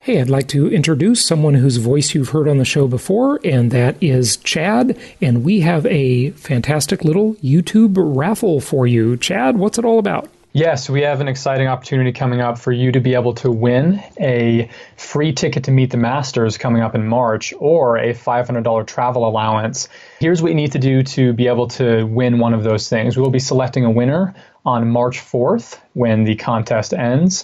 Hey, I'd like to introduce someone whose voice you've heard on the show before, and that is Chad, and we have a fantastic little YouTube raffle for you. Chad, what's it all about? Yes, we have an exciting opportunity coming up for you to be able to win a free ticket to meet the Masters coming up in March, or a $500 travel allowance. Here's what you need to do to be able to win one of those things. We will be selecting a winner on March 4th when the contest ends.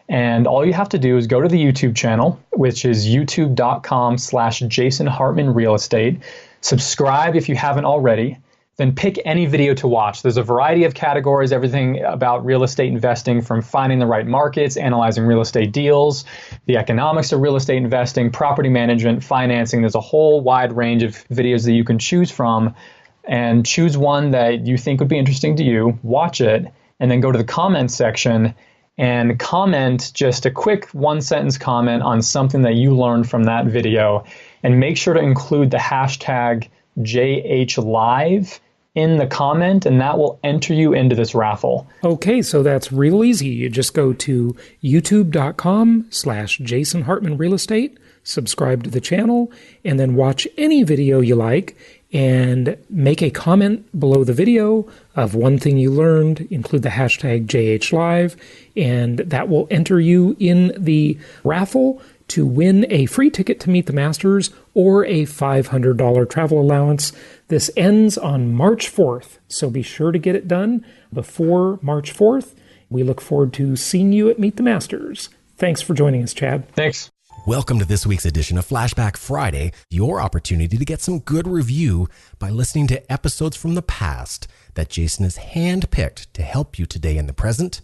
And all you have to do is go to the YouTube channel, which is youtube.com/Jason Hartman Real Estate. Subscribe if you haven't already. Then pick any video to watch. There's a variety of categories, everything about real estate investing, from finding the right markets, analyzing real estate deals, the economics of real estate investing, property management, financing. There's a whole wide range of videos that you can choose from, and choose one that you think would be interesting to you, watch it, and then go to the comments section and comment just a quick one-sentence comment on something that you learned from that video. And make sure to include the hashtag JHLive in the comment, and that will enter you into this raffle. Okay, so that's real easy. You just go to youtube.com/Jason Hartman Real Estate, subscribe to the channel, and then watch any video you like, and make a comment below the video of one thing you learned, include the hashtag JHLive, and that will enter you in the raffle to win a free ticket to meet the Masters or a $500 travel allowance. This ends on March 4th, so be sure to get it done before March 4th. We look forward to seeing you at Meet the Masters. Thanks for joining us, Chad. Thanks. Welcome to this week's edition of Flashback Friday, your opportunity to get some good review by listening to episodes from the past that Jason has handpicked to help you today in the present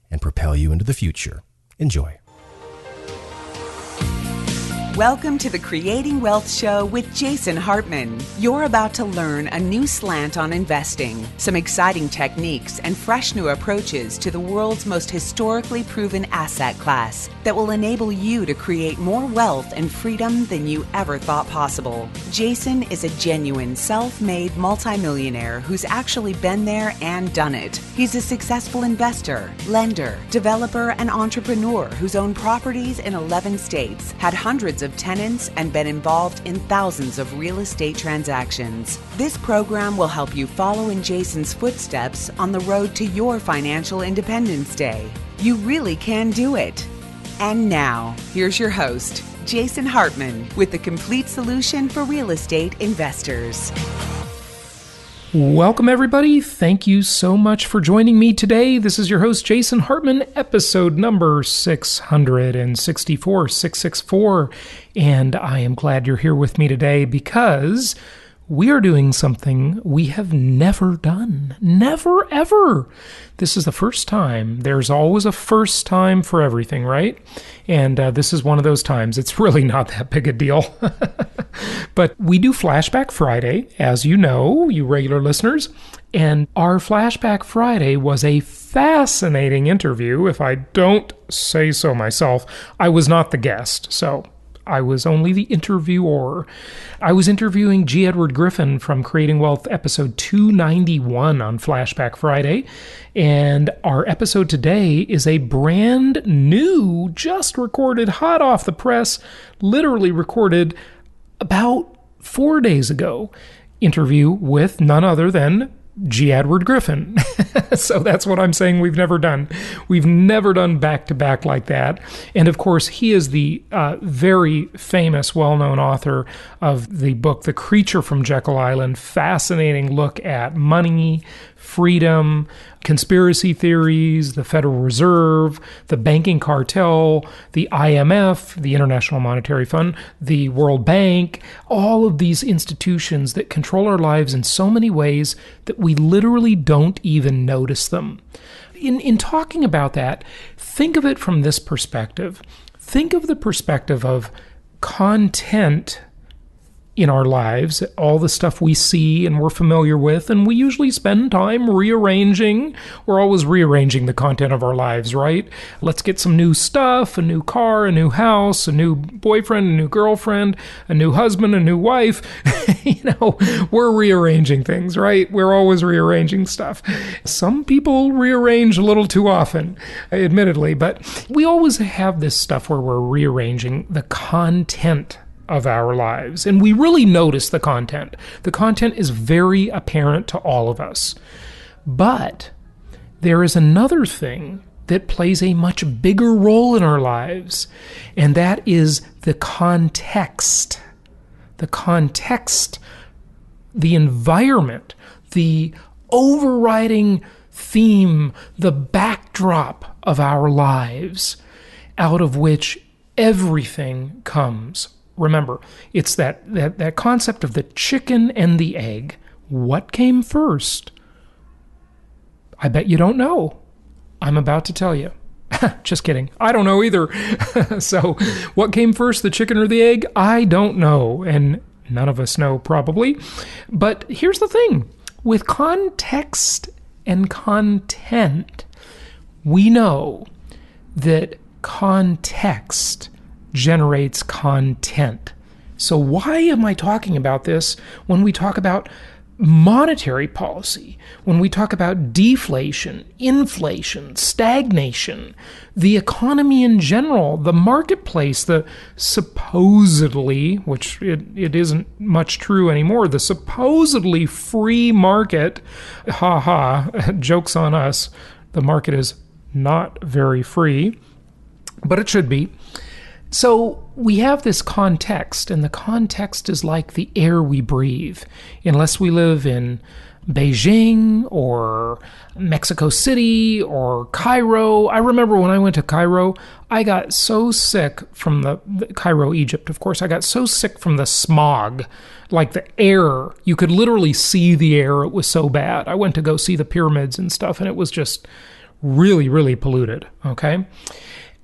and propel you into the future. Enjoy. Welcome to the Creating Wealth Show with Jason Hartman. You're about to learn a new slant on investing, some exciting techniques, and fresh new approaches to the world's most historically proven asset class that will enable you to create more wealth and freedom than you ever thought possible. Jason is a genuine self-made multimillionaire who's actually been there and done it. He's a successful investor, lender, developer, and entrepreneur who's owned properties in 11 states, had hundreds of tenants, and been involved in thousands of real estate transactions. This program will help you follow in Jason's footsteps on the road to your financial independence day. You really can do it. And now, here's your host, Jason Hartman, with the complete solution for real estate investors. Welcome, everybody. Thank you so much for joining me today. This is your host, Jason Hartman, episode number 664, and I am glad you're here with me today because we are doing something we have never done. Never, ever. This is the first time. There's always a first time for everything, right? And this is one of those times. It's really not that big a deal. But we do Flashback Friday, as you know, you regular listeners. And our Flashback Friday was a fascinating interview, if I don't say so myself. I was not the guest, so I was only the interviewer. I was interviewing G. Edward Griffin from Creating Wealth, episode 291 on Flashback Friday. And our episode today is a brand new, just recorded, hot off the press, literally recorded about 4 days ago, interview with none other than G. Edward Griffin. So that's what I'm saying we've never done. We've never done back-to-back like that. And of course, he is the very famous, well-known author of the book, The Creature from Jekyll Island. Fascinating look at money, freedom, conspiracy theories, the Federal Reserve, the banking cartel, the IMF, the International Monetary Fund, the World Bank, all of these institutions that control our lives in so many ways that we literally don't even notice them. In talking about that, think of it from this perspective. Think of the perspective of content in our lives, all the stuff we see and we're familiar with, and we usually spend time rearranging. We're always rearranging the content of our lives, right? Let's get some new stuff, a new car, a new house, a new boyfriend, a new girlfriend, a new husband, a new wife. We're rearranging things, right? We're always rearranging stuff. Some people rearrange a little too often, admittedly, but we always have this stuff where we're rearranging the content of our lives. And we really notice the content. The content is very apparent to all of us. But there is another thing that plays a much bigger role in our lives, and that is the context. The context, the environment, the overriding theme, the backdrop of our lives, out of which everything comes. Remember, it's that concept of the chicken and the egg. What came first? I bet you don't know. I'm about to tell you. Just kidding. I don't know either. So, what came first, the chicken or the egg? I don't know. And none of us know, probably. But here's the thing. With context and content, we know that context generates content. So why am I talking about this when we talk about monetary policy, when we talk about deflation, inflation, stagnation, the economy in general, the marketplace, the supposedly, which it isn't much true anymore, the supposedly free market, joke's on us, the market is not very free, but it should be. So we have this context, and the context is like the air we breathe. Unless we live in Beijing or Mexico City or Cairo. I remember when I went to Cairo, I got so sick from the Cairo, Egypt, of course. I got so sick from the smog, like the air. You could literally see the air. It was so bad. I went to go see the pyramids and stuff, and it was just really, really polluted, okay?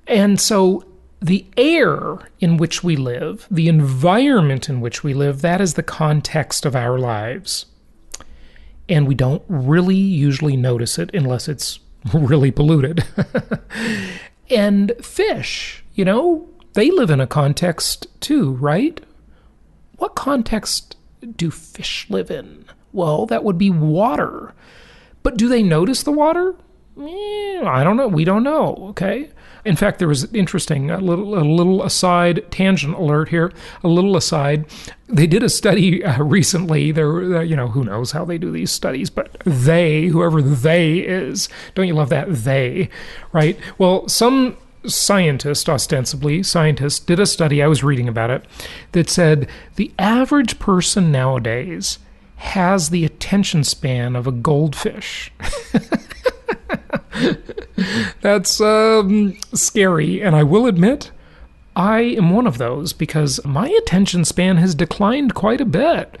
And so the air in which we live, the environment in which we live, that is the context of our lives. And we don't really usually notice it unless it's really polluted. And fish, they live in a context too, right? What context do fish live in? Well, that would be water. But do they notice the water? I don't know. We don't know, okay? In fact, there was interesting, a little aside, tangent alert here, a little aside. They did a study recently. Who knows how they do these studies, but whoever they is, don't you love that they, right? Well, some scientist, ostensibly scientist, did a study, I was reading about it, that said the average person nowadays has the attention span of a goldfish. That's scary, and I will admit I am one of those because my attention span has declined quite a bit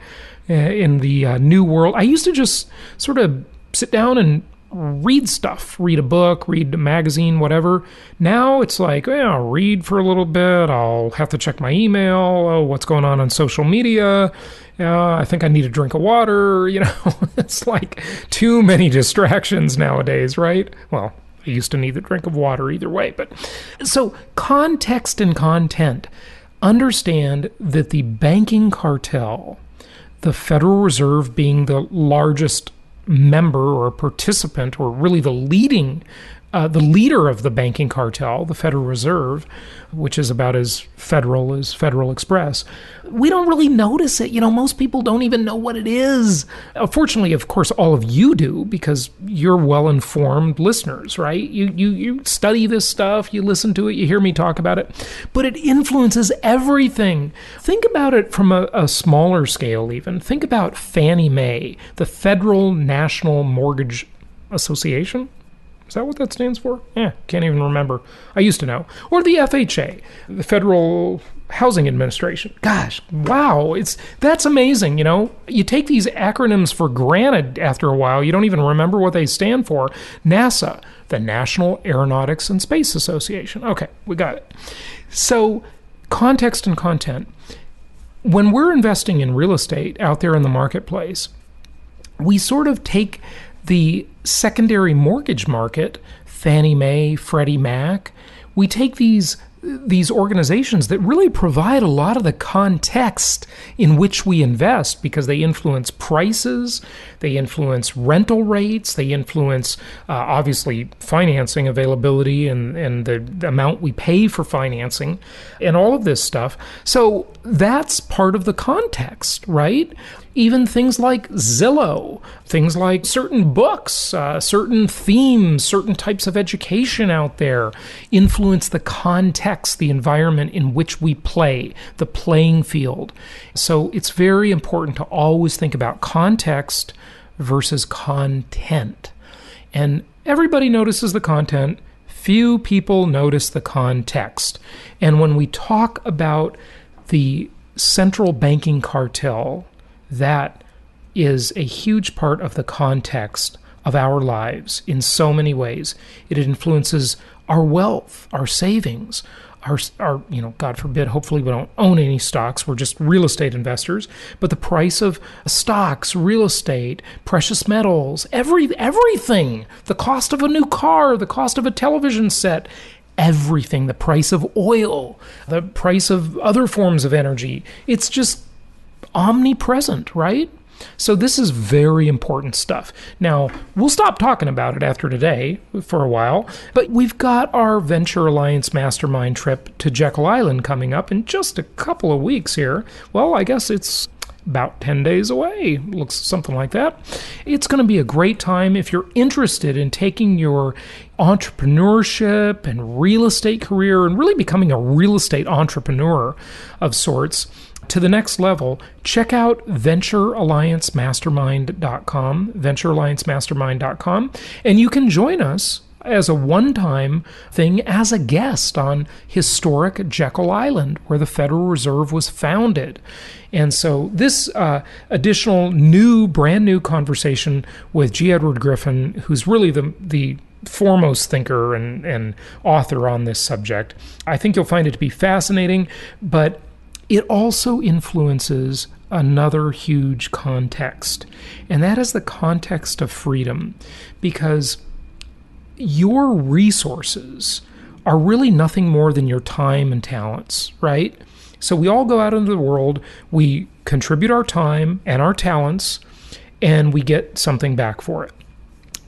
in the new world. I used to just sort of sit down and read stuff, read a book, read a magazine, whatever. Now it's like, I'll read for a little bit, I'll have to check my email, what's going on social media, I think I need a drink of water, It's like too many distractions nowadays, right? Well, I used to need the drink of water either way, but so context and content. Understand that the banking cartel, the Federal Reserve being the largest member or participant, or really the leader of the banking cartel, the Federal Reserve, which is about as Federal Express, we don't really notice it. Most people don't even know what it is. Fortunately, of course, all of you do, because you're well-informed listeners, right? You study this stuff, you listen to it, you hear me talk about it, but it influences everything. Think about it from a smaller scale even. Think about Fannie Mae, the Federal National Mortgage Association. Is that what that stands for? Can't even remember. I used to know. Or the FHA, the Federal Housing Administration. Gosh, wow, that's amazing, You take these acronyms for granted after a while. You don't even remember what they stand for. NASA, the National Aeronautics and Space Association. Okay, we got it. So, context and content. when we're investing in real estate out there in the marketplace, we sort of take the secondary mortgage market, Fannie Mae, Freddie Mac, we take these organizations that really provide a lot of the context in which we invest because they influence prices, they influence rental rates, they influence, obviously, financing availability and the amount we pay for financing and all of this stuff. So that's part of the context, right? Even things like Zillow, things like certain books, certain themes, certain types of education out there influence the context, the environment in which we play, the playing field. So it's very important to always think about context versus content. And everybody notices the content. Few people notice the context. And when we talk about the Central Banking Cartel, that is a huge part of the context of our lives in so many ways. It influences our wealth, our savings, our God forbid, hopefully we don't own any stocks. We're just real estate investors. But the price of stocks, real estate, precious metals, everything, the cost of a new car, the cost of a television set, everything, the price of oil, the price of other forms of energy. It's just omnipresent, right? So this is very important stuff. Now, we'll stop talking about it after today for a while, but we've got our Venture Alliance Mastermind trip to Jekyll Island coming up in just a couple of weeks here. Well, I guess it's about 10 days away, looks something like that. It's going to be a great time if you're interested in taking your entrepreneurship and real estate career and really becoming a real estate entrepreneur of sorts to the next level. Check out venturealliancemastermind.com, venturealliancemastermind.com, and you can join us as a one-time thing as a guest on historic Jekyll Island, where the Federal Reserve was founded. And so this additional brand new conversation with G. Edward Griffin, who's really the foremost thinker and author on this subject, I think you'll find it to be fascinating, but it also influences another huge context, and that is the context of freedom, because your resources are really nothing more than your time and talents, right? So we all go out into the world, we contribute our time and our talents, and we get something back for it.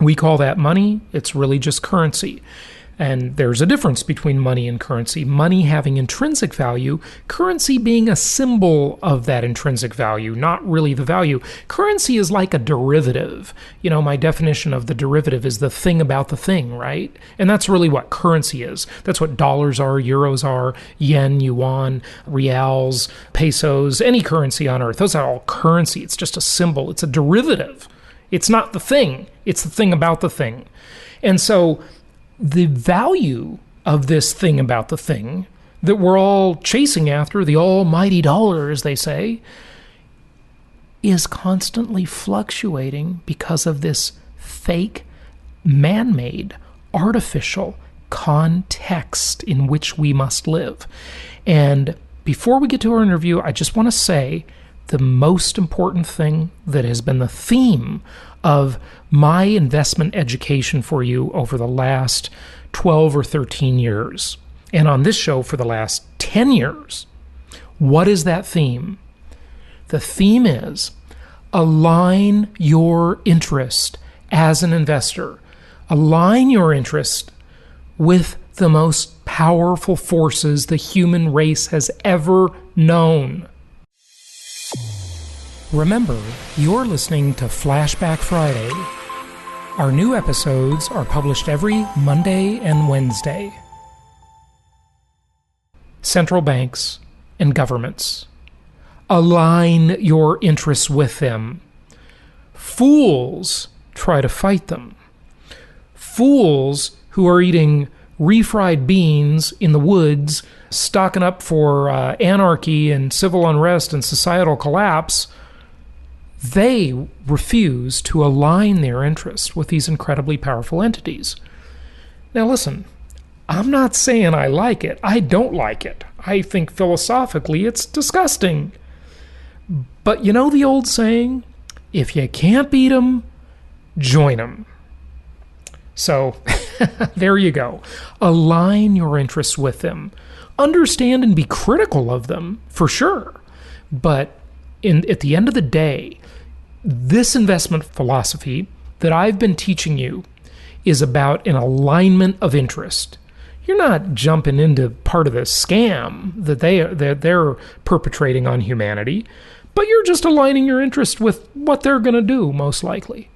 We call that money. It's really just currency. And there's a difference between money and currency. Money having intrinsic value, currency being a symbol of that intrinsic value, not really the value. Currency is like a derivative. My definition of the derivative is the thing about the thing, right? And that's really what currency is. That's what dollars are, euros are, yen, yuan, reals, pesos, any currency on earth. Those are all currency. It's just a symbol. It's a derivative. It's not the thing. It's the thing about the thing. And so the value of this thing about the thing that we're all chasing after, the almighty dollar, as they say, is constantly fluctuating because of this fake, man-made, artificial context in which we must live. And before we get to our interview, I just want to say the most important thing that has been the theme of my investment education for you over the last 12 or 13 years, and on this show for the last 10 years. What is that theme? The theme is align your interest as an investor. Align your interest with the most powerful forces the human race has ever known. Remember, you're listening to Flashback Friday. Our new episodes are published every Monday and Wednesday. Central banks and governments. Align your interests with them. Fools try to fight them. Fools who are eating refried beans in the woods, stocking up for anarchy and civil unrest and societal collapse, they refuse to align their interests with these incredibly powerful entities. Now listen, I'm not saying I like it. I don't like it. I think philosophically it's disgusting. But you know the old saying, if you can't beat 'em, join 'em. So there you go. Align your interests with them. Understand and be critical of them, for sure. But at the end of the day, this investment philosophy that I've been teaching you is about an alignment of interest. You're not jumping into part of the scam that they're perpetrating on humanity, but you're just aligning your interest with what they're going to do, most likely.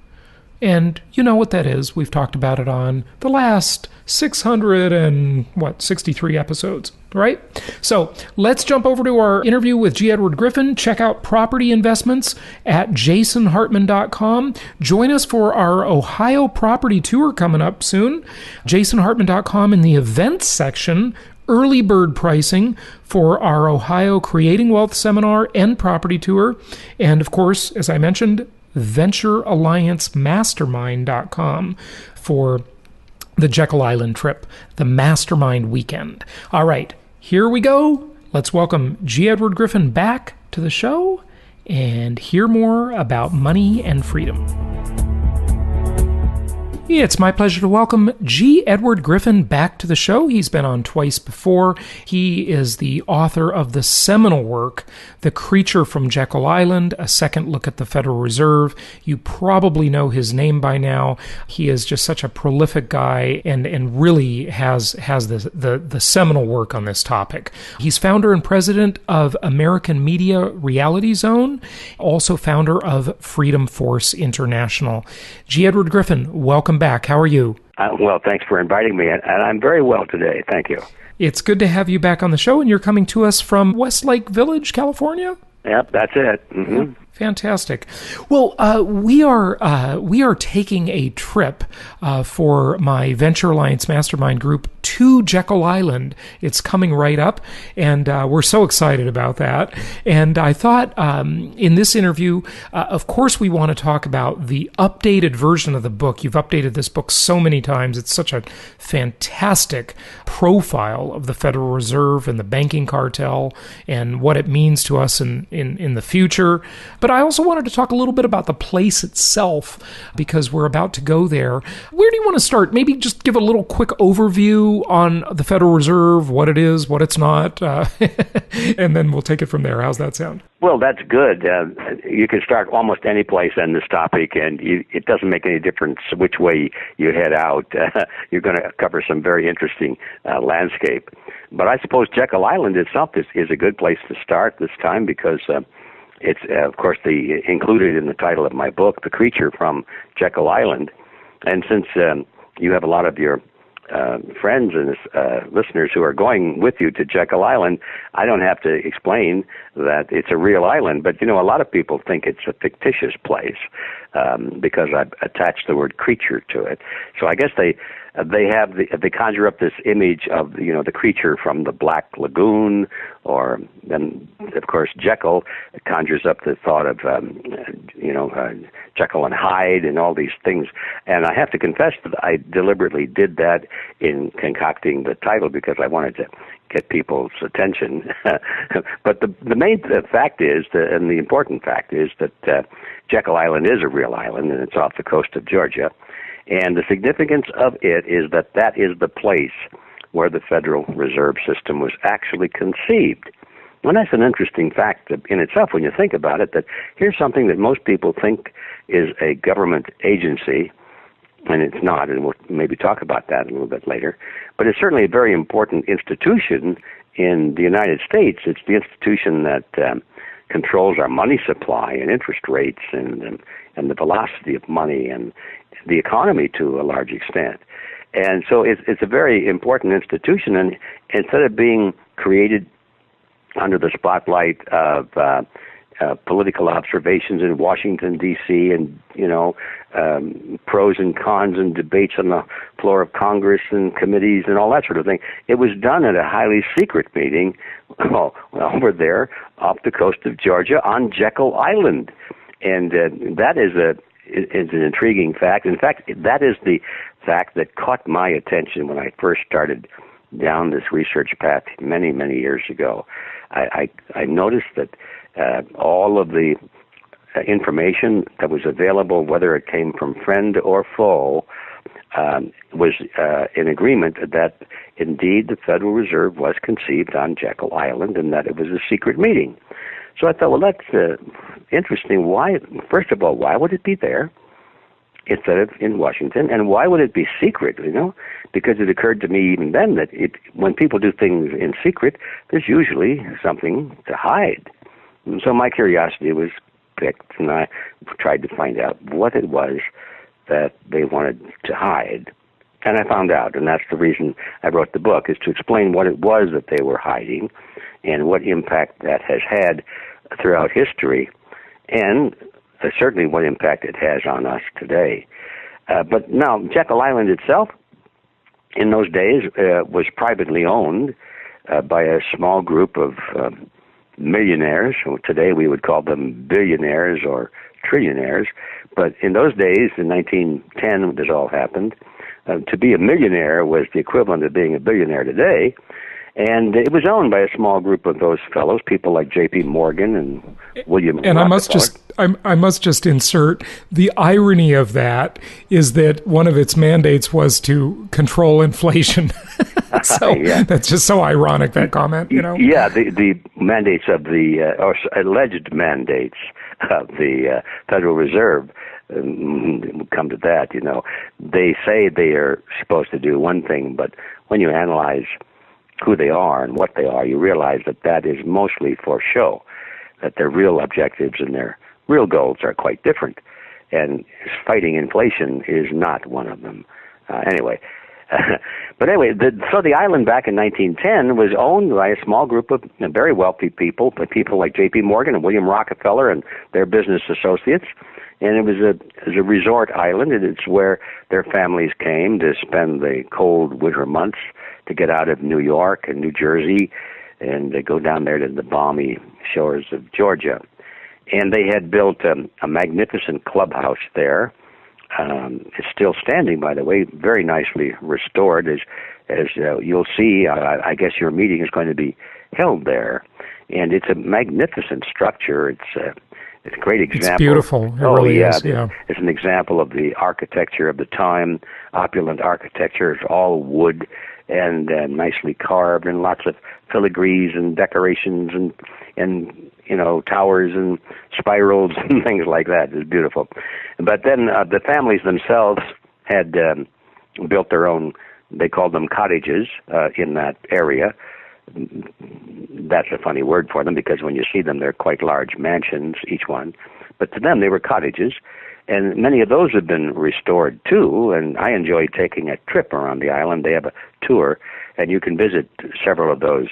And you know what that is. We've talked about it on the last 63 episodes, right? So let's jump over to our interview with G. Edward Griffin. Check out property investments at jasonhartman.com. Join us for our Ohio property tour coming up soon. jasonhartman.com in the events section. Early bird pricing for our Ohio Creating Wealth seminar and property tour. And of course, as I mentioned, VentureAllianceMastermind.com for the Jekyll Island trip, the Mastermind Weekend. All right, here we go. Let's welcome G. Edward Griffin back to the show and hear more about money and freedom. It's my pleasure to welcome G. Edward Griffin back to the show. He's been on twice before. He is the author of the seminal work, The Creature from Jekyll Island, A Second Look at the Federal Reserve. You probably know his name by now. He is just such a prolific guy and really has the seminal work on this topic. He's founder and president of American Media Reality Zone, also founder of Freedom Force International. G. Edward Griffin, welcome back. How are you? Well, thanks for inviting me, and I'm very well today. Thank you. It's good to have you back on the show, and you're coming to us from Westlake Village, California? Yep, that's it. Mm-hmm. Fantastic. Well, we are taking a trip for my Venture Alliance Mastermind group to Jekyll Island. It's coming right up, and we're so excited about that. And I thought in this interview, of course, we want to talk about the updated version of the book. You've updated this book so many times. It's such a fantastic profile of the Federal Reserve and the banking cartel and what it means to us in the future. But I also wanted to talk a little bit about the place itself because we're about to go there. Where do you want to start? Maybe just give a little quick overview on the Federal Reserve, what it is, what it's not, and then we'll take it from there. How's that sound? Well, that's good. You can start almost any place on this topic, and it doesn't make any difference which way you head out. You're going to cover some very interesting landscape. But I suppose Jekyll Island itself is a good place to start this time because it's, of course, included in the title of my book, The Creature from Jekyll Island. And since you have a lot of your friends and listeners who are going with you to Jekyll Island, I don't have to explain that it's a real island. But, a lot of people think it's a fictitious place because I've attached the word creature to it. So I guess they conjure up this image of the creature from the Black Lagoon, or then of course Jekyll conjures up the thought of Jekyll and Hyde and all these things. And I have to confess that I deliberately did that in concocting the title because I wanted to get people's attention. But the main fact is, and the important fact is that Jekyll Island is a real island, and it's off the coast of Georgia. And the significance of it is that is the place where the Federal Reserve System was actually conceived. And that's an interesting fact in itself when you think about it, that here's something that most people think is a government agency, and it's not, and we'll maybe talk about that a little bit later. But it's certainly a very important institution in the United States. It's the institution that controls our money supply and interest rates and the velocity of money and the economy to a large extent. And so it's a very important institution, and instead of being created under the spotlight of political observations in Washington, D.C., and, pros and cons and debates on the floor of Congress and committees and all that sort of thing, it was done at a highly secret meeting over there off the coast of Georgia on Jekyll Island. And that is an intriguing fact. In fact, that is the fact that caught my attention when I first started down this research path many, many years ago, I noticed that all of the information that was available, whether it came from friend or foe, was in agreement that indeed the Federal Reserve was conceived on Jekyll Island and that it was a secret meeting. So I thought, well, that's interesting. Why? First of all, why would it be there instead of in Washington? And why would it be secret, Because it occurred to me even then that when people do things in secret, there's usually something to hide. And so my curiosity was picked, and I tried to find out what it was that they wanted to hide. And I found out, and that's the reason I wrote the book, is to explain what it was that they were hiding and what impact that has had throughout history, and certainly what impact it has on us today. But now, Jekyll Island itself, in those days, was privately owned by a small group of millionaires. Today we would call them billionaires or trillionaires. But in those days, in 1910, when this all happened, to be a millionaire was the equivalent of being a billionaire today. And it was owned by a small group of those fellows, people like J.P. Morgan and William. And I must just insert the irony of that is that one of its mandates was to control inflation. So that's just so ironic, that comment, Yeah, the mandates of or alleged mandates of the Federal Reserve. Come to that, they say they are supposed to do one thing, but when you analyze who they are and what they are, you realize that that is mostly for show, that their real objectives and their real goals are quite different. And fighting inflation is not one of them. Anyway, so the island back in 1910 was owned by a small group of very wealthy people like J.P. Morgan and William Rockefeller and their business associates. And it was a resort island, and it's where their families came to spend the cold winter months to get out of New York and New Jersey and they go down there to the balmy shores of Georgia. And they had built a magnificent clubhouse there. It's still standing, by the way, very nicely restored. As you'll see, I guess your meeting is going to be held there. And it's a magnificent structure. It's a great example. It's beautiful. It really is. Yeah. It's an example of the architecture of the time, opulent architecture. It's all wood and nicely carved, and lots of filigrees and decorations and towers and spirals and things like that. It's beautiful. But then the families themselves had built their own, they called them cottages in that area. That's a funny word for them because when you see them, they're quite large mansions, each one. But to them, they were cottages. And many of those have been restored, too, and I enjoy taking a trip around the island. They have a tour, and you can visit several of those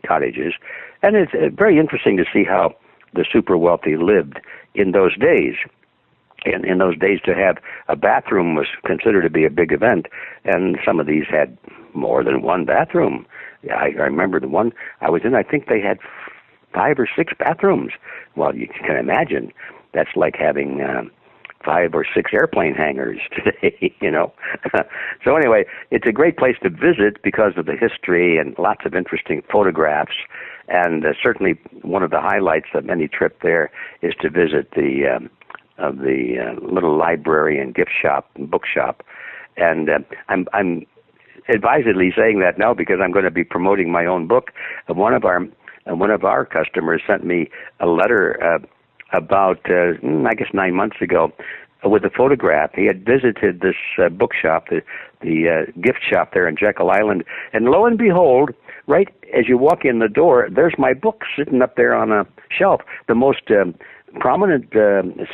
cottages. And it's very interesting to see how the super wealthy lived in those days. And in those days, to have a bathroom was considered to be a big event, and some of these had more than one bathroom. I remember the one I was in, I think they had 5 or 6 bathrooms. Well, you can imagine. That's like having 5 or 6 airplane hangars today, So anyway, it's a great place to visit because of the history and lots of interesting photographs. And certainly one of the highlights of any trip there is to visit the little library and gift shop and bookshop. And I'm advisedly saying that now because I'm going to be promoting my own book. One of our customers sent me a letter about, I guess 9 months ago, with a photograph. He had visited this bookshop, the gift shop there in Jekyll Island, and lo and behold, right as you walk in the door, there's my book sitting up there on a shelf. The most prominent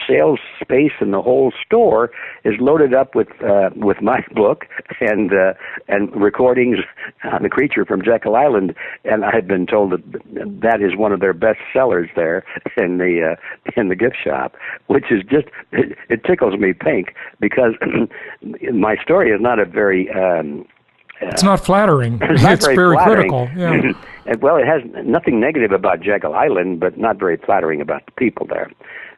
sales space in the whole store is loaded up with my book and recordings on the creature from Jekyll Island, and I've been told that is one of their best sellers there in the gift shop, which is just it tickles me pink because my story is not a very it's not flattering. It's very flattering. critical. Yeah. Well, it has nothing negative about Jekyll Island, but not very flattering about the people there.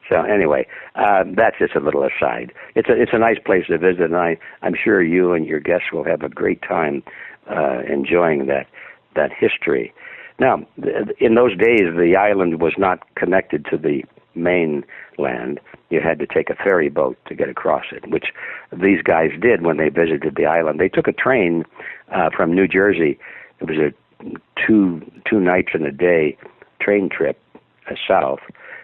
So anyway, that's just a little aside. It's a nice place to visit, and I'm sure you and your guests will have a great time enjoying that history. Now, in those days, the island was not connected to the mainland. You had to take a ferry boat to get across it, which these guys did when they visited the island. They took a train from New Jersey. It was a two nights and a day train trip south,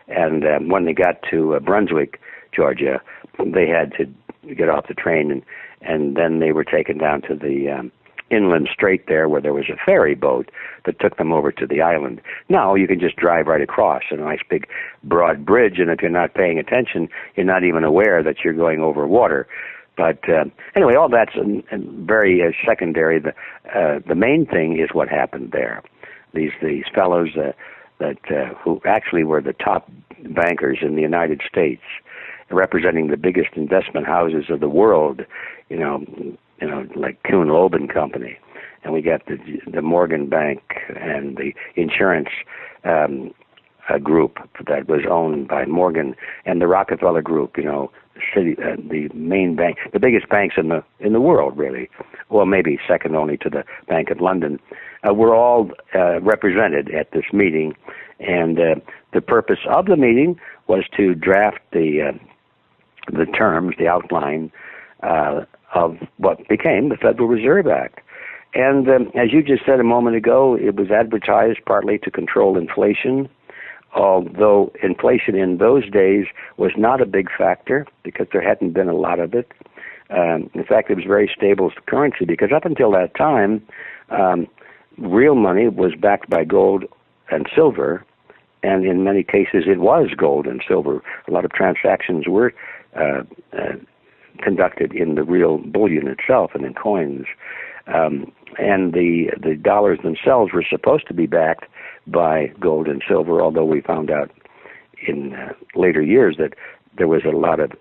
and when they got to Brunswick, Georgia, they had to get off the train, and then they were taken down to the inland strait there, where there was a ferry boat that took them over to the island. Now you can just drive right across, a nice big broad bridge, and if you're not paying attention, you're not even aware that you're going over water. But anyway, all that's very secondary. The main thing is what happened there. These fellows who actually were the top bankers in the United States, representing the biggest investment houses of the world, like Kuhn Loeb and Company, and we got the Morgan Bank and the insurance group that was owned by Morgan, and the Rockefeller Group. The main bank, the biggest banks in the world, really. Well, maybe second only to the Bank of London. Were all represented at this meeting, and the purpose of the meeting was to draft the terms, the outline of what became the Federal Reserve Act. And as you just said a moment ago, it was advertised partly to control inflation, although inflation in those days was not a big factor because there hadn't been a lot of it. In fact, it was very stable currency because up until that time, real money was backed by gold and silver, and in many cases it was gold and silver. A lot of transactions were conducted in the real bullion itself and in coins. And the dollars themselves were supposed to be backed by gold and silver, although we found out in later years that there was a lot of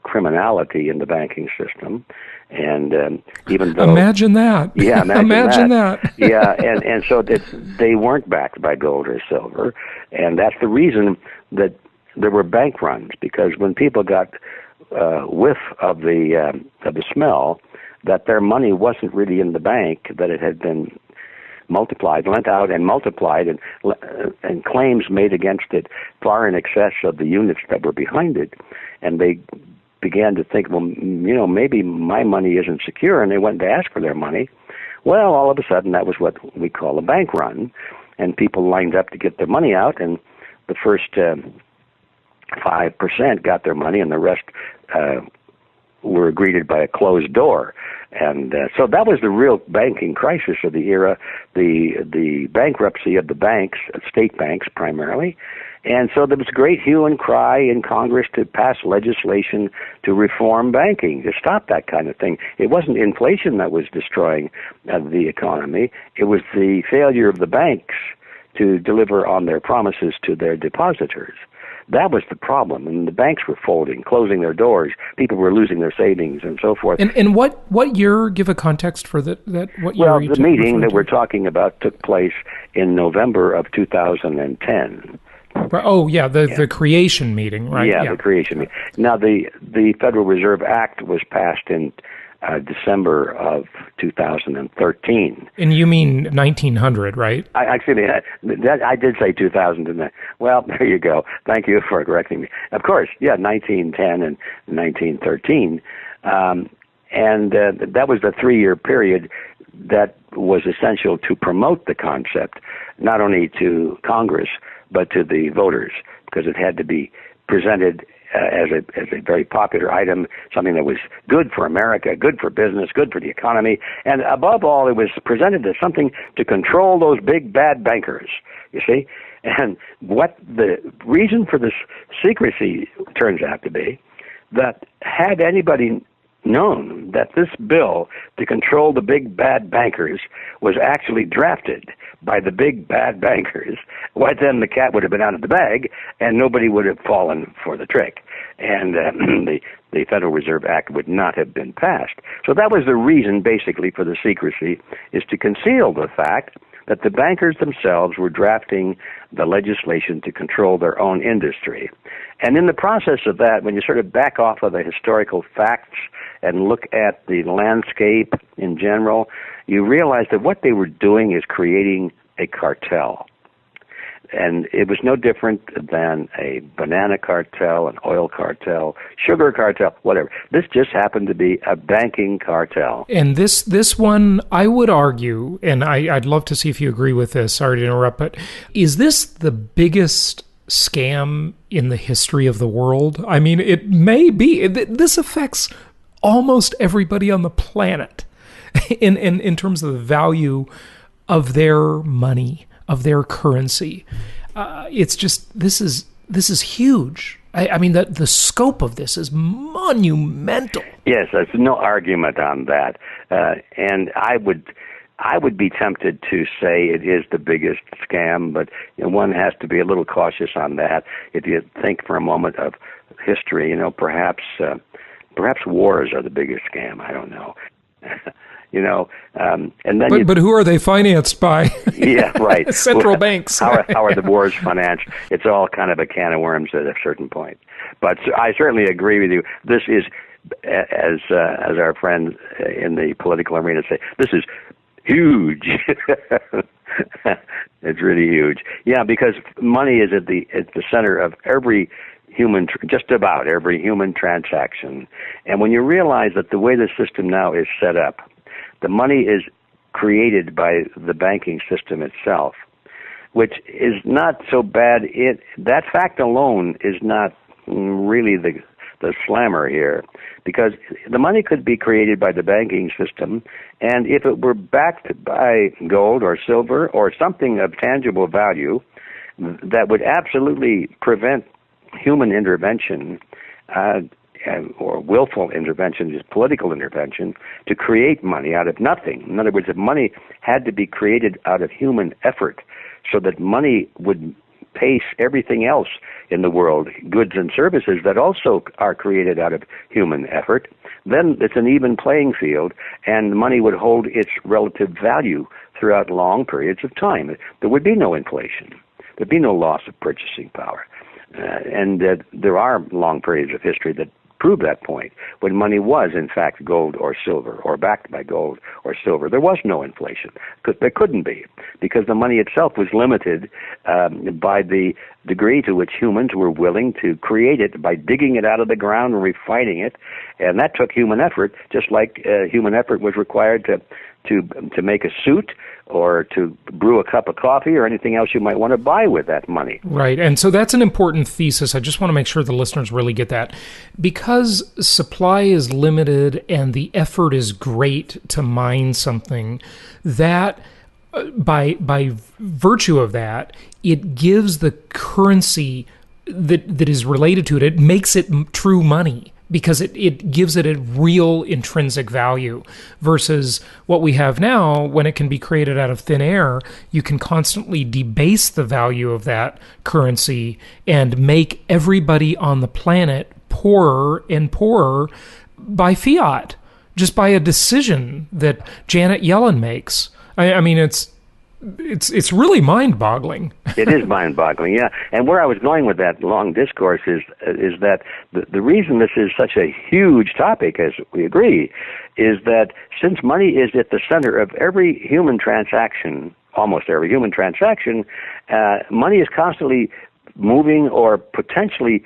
criminality in the banking system. And even though... Imagine that. Yeah, imagine that. Yeah, and so that they weren't backed by gold or silver. And that's the reason that there were bank runs, because when people got whiff of the smell that their money wasn't really in the bank, that it had been lent out and multiplied, and claims made against it far in excess of the units that were behind it, and they began to think, well, maybe my money isn't secure, and they went to ask for their money. Well, all of a sudden, that was what we call a bank run, and people lined up to get their money out, and the first 5% got their money, and the rest were greeted by a closed door. And so that was the real banking crisis of the era, the bankruptcy of the banks, state banks primarily. And so there was great hue and cry in Congress to pass legislation to reform banking, to stop that kind of thing. It wasn't inflation that was destroying the economy. It was the failure of the banks to deliver on their promises to their depositors. That was the problem, and the banks were folding, closing their doors. People were losing their savings and so forth. And what year? Give a context for that. What year? Well, the meeting that we're talking about took place in November of 2010. Oh, yeah, the creation meeting, right? Yeah, the creation meeting. Now, the Federal Reserve Act was passed in December of 2013. And you mean 1900, right? I did say 2000. Well, there you go. Thank you for correcting me. Of course, yeah, 1910 and 1913. And that was the 3-year period that was essential to promote the concept, not only to Congress, but to the voters, because it had to be presented as a very popular item, something that was good for America, good for business, good for the economy, and above all, it was presented as something to control those big bad bankers, you see? And what the reason for this secrecy turns out to be, that had anybody known that this bill to control the big bad bankers was actually drafted by the big bad bankers, why then the cat would have been out of the bag and nobody would have fallen for the trick, and the Federal Reserve Act would not have been passed. So that was the reason basically for the secrecy, is to conceal the fact that the bankers themselves were drafting the legislation to control their own industry. And in the process of that, when you sort of back off of the historical facts and look at the landscape in general, you realize that what they were doing is creating a cartel. And it was no different than a banana cartel, an oil cartel, sugar cartel, whatever. This just happened to be a banking cartel. And this one, I would argue, and I'd love to see if you agree with this, sorry to interrupt, but is this the biggest scam in the history of the world? I mean, it may be. This affects almost everybody on the planet in terms of the value of their money, of their currency. It's just, this is huge. I mean, the scope of this is monumental. Yes, there's no argument on that. And I would be tempted to say it is the biggest scam, but one has to be a little cautious on that. If you think for a moment of history, perhaps wars are the biggest scam. I don't know. And then but who are they financed by? Yeah, right. Central banks. How are the wars financed? It's all kind of a can of worms at a certain point. But I certainly agree with you. This is, as our friends in the political arena say, this is huge. It's really huge. Yeah, because money is at the center of every just about every human transaction. And when you realize that the way the system now is set up, the money is created by the banking system itself, which is not so bad. That fact alone is not really the slammer here, because the money could be created by the banking system, and if it were backed by gold or silver or something of tangible value, that would absolutely prevent human intervention, or willful intervention, just political intervention, to create money out of nothing. In other words, if money had to be created out of human effort so that money would pace everything else in the world, goods and services that also are created out of human effort, then it's an even playing field, and money would hold its relative value throughout long periods of time. There would be no inflation. There'd be no loss of purchasing power. And there are long periods of history that prove that point, when money was, in fact, gold or silver, or backed by gold or silver. There was no inflation, because there couldn't be, because the money itself was limited by the degree to which humans were willing to create it by digging it out of the ground and refining it, and that took human effort, just like human effort was required to make a suit or to brew a cup of coffee or anything else you might want to buy with that money. Right. And so that's an important thesis. I just want to make sure the listeners really get that. Because supply is limited and the effort is great to mine something, that by virtue of that, it gives the currency that is related to it, it makes it true money, because it gives it a real intrinsic value, versus what we have now, when it can be created out of thin air. You can constantly debase the value of that currency and make everybody on the planet poorer and poorer by fiat, just by a decision that Janet Yellen makes. I mean, it's really mind-boggling. It is mind-boggling, yeah. And where I was going with that long discourse is that the reason this is such a huge topic, as we agree, is that since money is at the center of every human transaction, almost every human transaction, money is constantly moving or potentially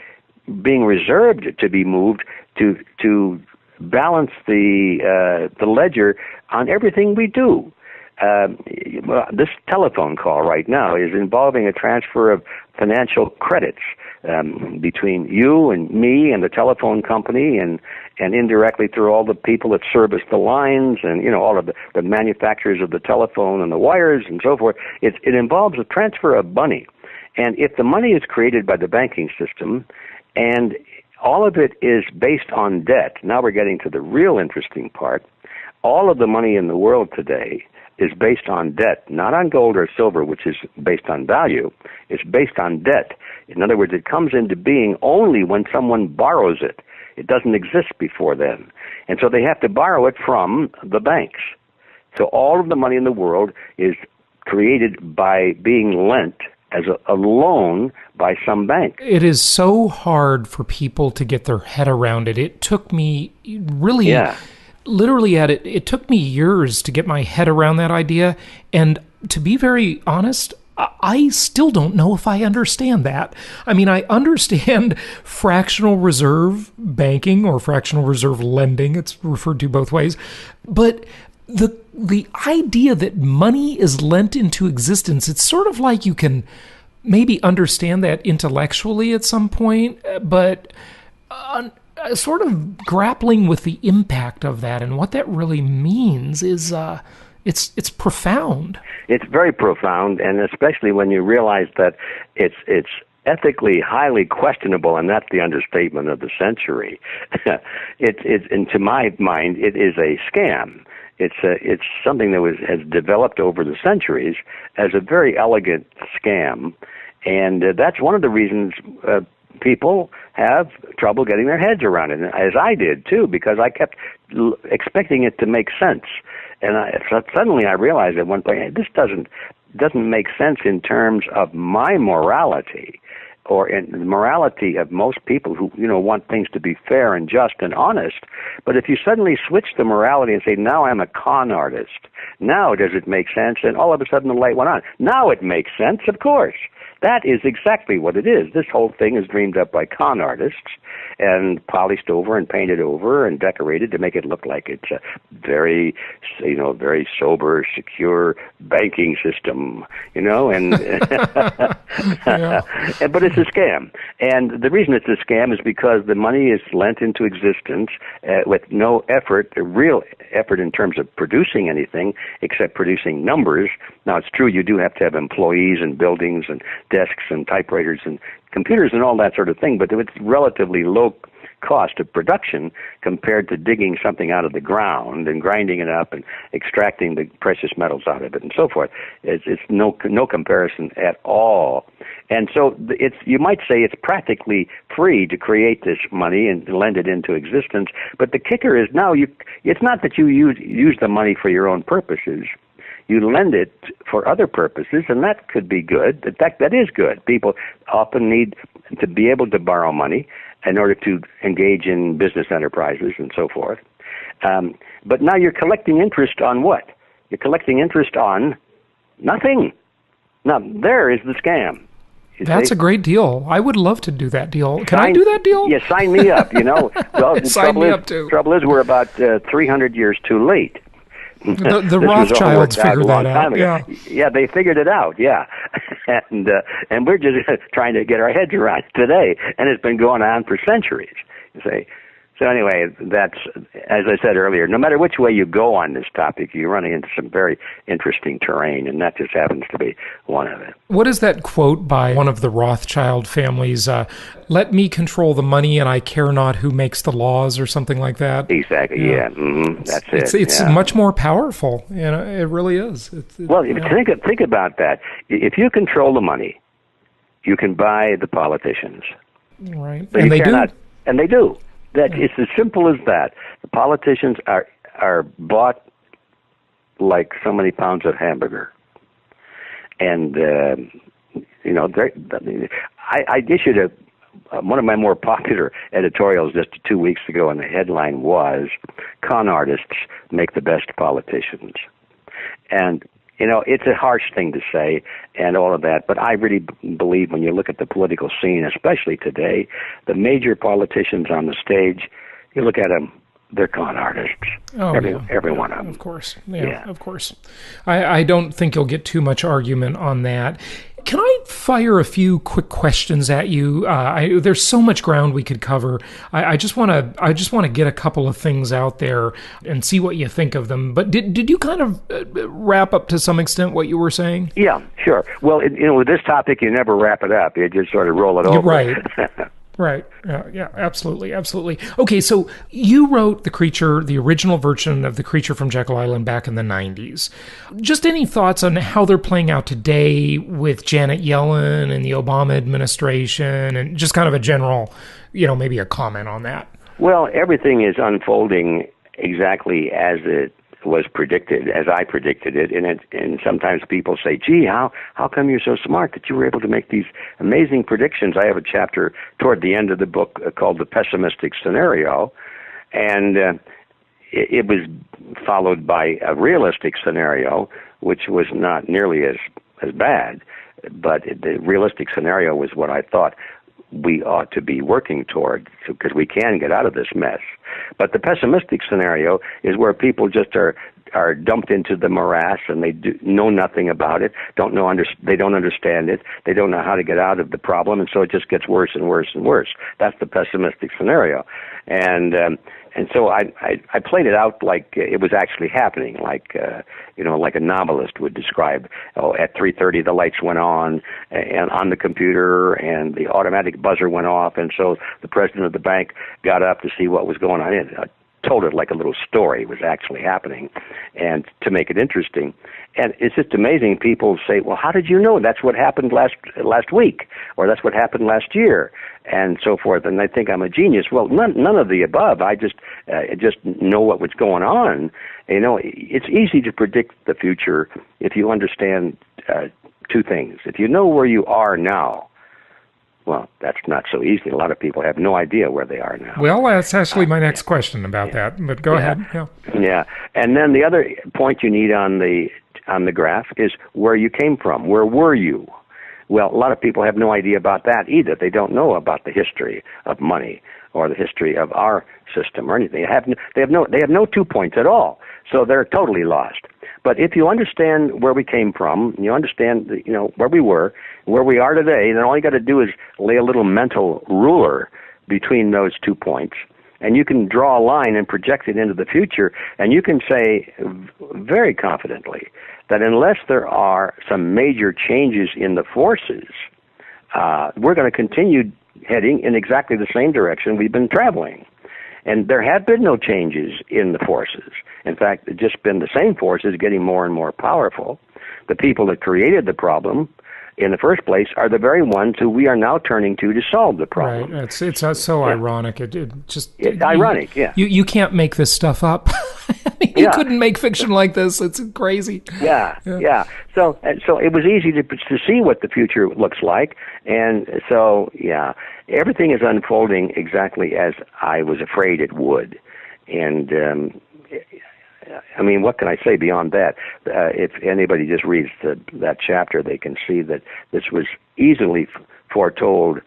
being reserved to be moved to balance the ledger on everything we do. This telephone call right now is involving a transfer of financial credits between you and me and the telephone company, and indirectly through all the people that service the lines, and all of the manufacturers of the telephone and the wires and so forth. It involves a transfer of money, and if the money is created by the banking system, and all of it is based on debt. Now we're getting to the real interesting part. All of the money in the world today is based on debt, not on gold or silver, which is based on value. It's based on debt. In other words, it comes into being only when someone borrows it. It doesn't exist before then. And so they have to borrow it from the banks. So all of the money in the world is created by being lent as a loan by some bank. It is so hard for people to get their head around it. It took me really, literally it took me years to get my head around that idea. And to be very honest, I still don't know if I understand that. I mean, I understand fractional reserve banking or fractional reserve lending. It's referred to both ways. But the idea that money is lent into existence, it's sort of like you can maybe understand that intellectually at some point, but sort of grappling with the impact of that and what that really means is it's profound. It's very profound, and especially when you realize that it's ethically highly questionable, and that's the understatement of the century. And to my mind, it is a scam. It's something that has developed over the centuries as a very elegant scam, and that's one of the reasons people have trouble getting their heads around it, as I did too, because I kept expecting it to make sense, and suddenly I realized at one point, hey, this doesn't make sense in terms of my morality, or in the morality of most people who want things to be fair and just and honest. But if you suddenly switch the morality and say, now I'm a con artist, now does it make sense? And all of a sudden the light went on. Now it makes sense, of course. That is exactly what it is. This whole thing is dreamed up by con artists and polished over and painted over and decorated to make it look like it's a very, very sober, secure banking system, and but it's a scam. And the reason it's a scam is because the money is lent into existence with no effort, real effort in terms of producing anything except producing numbers. Now, it's true you do have to have employees and buildings and desks and typewriters and computers and all that sort of thing, but it's relatively low cost of production compared to digging something out of the ground and grinding it up and extracting the precious metals out of it and so forth. It's no comparison at all. And so you might say it's practically free to create this money and lend it into existence, but the kicker is now it's not that you use the money for your own purposes. You lend it for other purposes, and that could be good. In fact, that is good. People often need to be able to borrow money in order to engage in business enterprises and so forth. But now you're collecting interest on what? You're collecting interest on nothing. Now, there is the scam. That's a great deal. I would love to do that deal. Can I do that deal? Yeah, sign me up, Well, sign me up too. Trouble is we're about 300 years too late. The Rothschilds figured that out. Yeah, they figured it out. Yeah, and we're just trying to get our heads around it today, and it's been going on for centuries. You see. So anyway, that's, as I said earlier, no matter which way you go on this topic, you're running into some very interesting terrain, and that just happens to be one of it. What is that quote by one of the Rothschild families? Let me control the money, and I care not who makes the laws, or something like that. Exactly. Yeah. Mm-hmm. That's it. It's much more powerful. It really is. Well, think about that. If you control the money, you can buy the politicians. Right. But and they do. And they do. It's as simple as that. The politicians are bought like so many pounds of hamburger, and I issued one of my more popular editorials just 2 weeks ago, and the headline was "Con Artists Make the Best Politicians," and it's a harsh thing to say and all of that, but I really believe when you look at the political scene, especially today, the major politicians on the stage, you look at them, they're con artists. Every one of them. Of course. Yeah. Of course. I don't think you'll get too much argument on that. Can I fire a few quick questions at you? There's so much ground we could cover. I just want to get a couple of things out there and see what you think of them. But did you kind of wrap up to some extent what you were saying? Yeah, sure. Well, with this topic, you never wrap it up. You just sort of roll it over. Right. Right. Yeah, absolutely. Okay, so you wrote the original version of The Creature from Jekyll Island back in the 90s. Just any thoughts on how they're playing out today with Janet Yellen and the Obama administration, and just kind of a general, maybe a comment on that? Well, everything is unfolding exactly as it was predicted as I predicted it, and sometimes people say, "Gee, how come you're so smart that you were able to make these amazing predictions?" I have a chapter toward the end of the book called "The Pessimistic Scenario," and it was followed by a realistic scenario, which was not nearly as bad, but the realistic scenario was what I thought we ought to be working toward, because we can get out of this mess. But the pessimistic scenario is where people just are dumped into the morass, and they know nothing about it, they don't understand it, they don't know how to get out of the problem, and so it just gets worse and worse and worse. That's the pessimistic scenario. And so I played it out like it was actually happening, like like a novelist would describe. At 3:30 the lights went on and on the computer, and the automatic buzzer went off, and so the president of the bank got up to see what was going on. I told it like a little story was actually happening, and to make it interesting. And it's just amazing. People say, "Well, how did you know? That's what happened last week, or that's what happened last year," and so forth. And they think I'm a genius. Well, none of the above. I just know what was going on. It's easy to predict the future if you understand two things. If you know where you are now, well, that's not so easy. A lot of people have no idea where they are now. Well, that's actually my next question about that, but go ahead. Yeah. And then the other point you need on the graph is where you came from. Where were you? Well, a lot of people have no idea about that either. They don't know about the history of money or the history of our system or anything. They have no 2 points at all. So they're totally lost. But if you understand where we came from, you understand where we were, where we are today, then all you got to do is lay a little mental ruler between those 2 points, and you can draw a line and project it into the future, and you can say very confidently that unless there are some major changes in the forces, we're going to continue heading in exactly the same direction we've been traveling. And there have been no changes in the forces. In fact, it's just been the same forces getting more and more powerful. The people that created the problem in the first place are the very ones who we are now turning to solve the problem. Right. It's so ironic. It's ironic, yeah. You can't make this stuff up. You couldn't make fiction like this. It's crazy. Yeah. So it was easy to see what the future looks like, and so everything is unfolding exactly as I was afraid it would, and what can I say beyond that? If anybody just reads that chapter, they can see that this was easily foretold.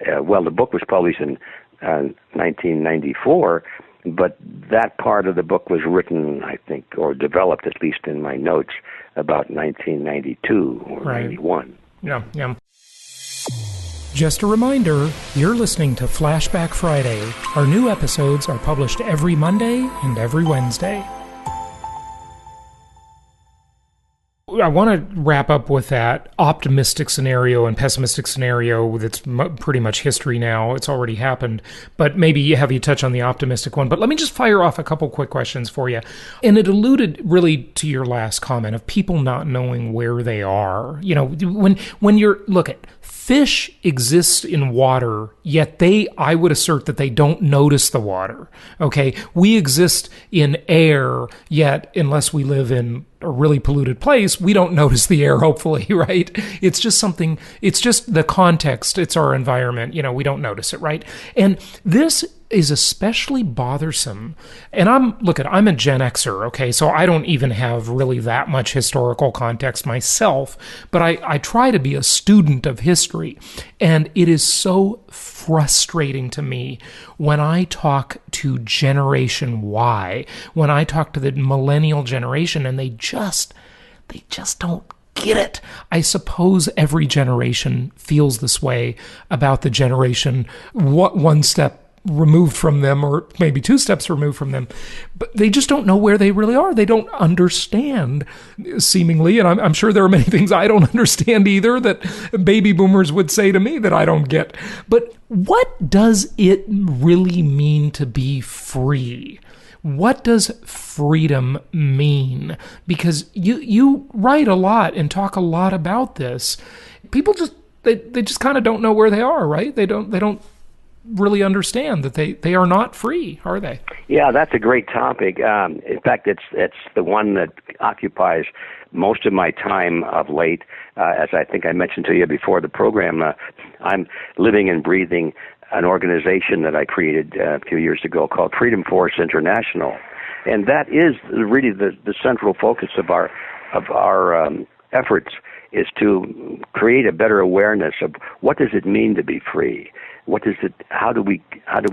The book was published in 1994. But that part of the book was written, I think, or developed, at least in my notes, about 1992 or 91. Yeah. Just a reminder, you're listening to Flashback Friday. Our new episodes are published every Monday and every Wednesday. I want to wrap up with that optimistic scenario and pessimistic scenario that's pretty much history now. It's already happened, but maybe have you touch on the optimistic one. But let me just fire off a couple quick questions for you. And it alluded really to your last comment of people not knowing where they are. When you're, look at, fish exist in water, yet I would assert that they don't notice the water. Okay? We exist in air, yet unless we live in a really polluted place, we don't notice the air, hopefully, right? It's just the context. It's our environment. We don't notice it, right? And this is especially bothersome. And I'm a Gen Xer, okay? So I don't even have really that much historical context myself, but I try to be a student of history. And it is so frustrating to me when I talk to Generation Y, when I talk to the millennial generation, and they just don't get it. I suppose every generation feels this way about the generation one step removed from them, or maybe 2 steps removed from them, but they just don't know where they really are. They don't understand, seemingly, and I'm sure there are many things I don't understand either that baby boomers would say to me that I don't get. But what does it really mean to be free? What does freedom mean? Because you write a lot and talk a lot about this. People just they just kind of don't know where they are, right? They don't really understand that they are not free, are they? Yeah, that's a great topic. In fact, it's the one that occupies most of my time of late. As I think I mentioned to you before the program, I'm living and breathing an organization that I created a few years ago called Freedom Force International, and that is really the central focus of our efforts, is to create a better awareness of what does it mean to be free. What is it? How do we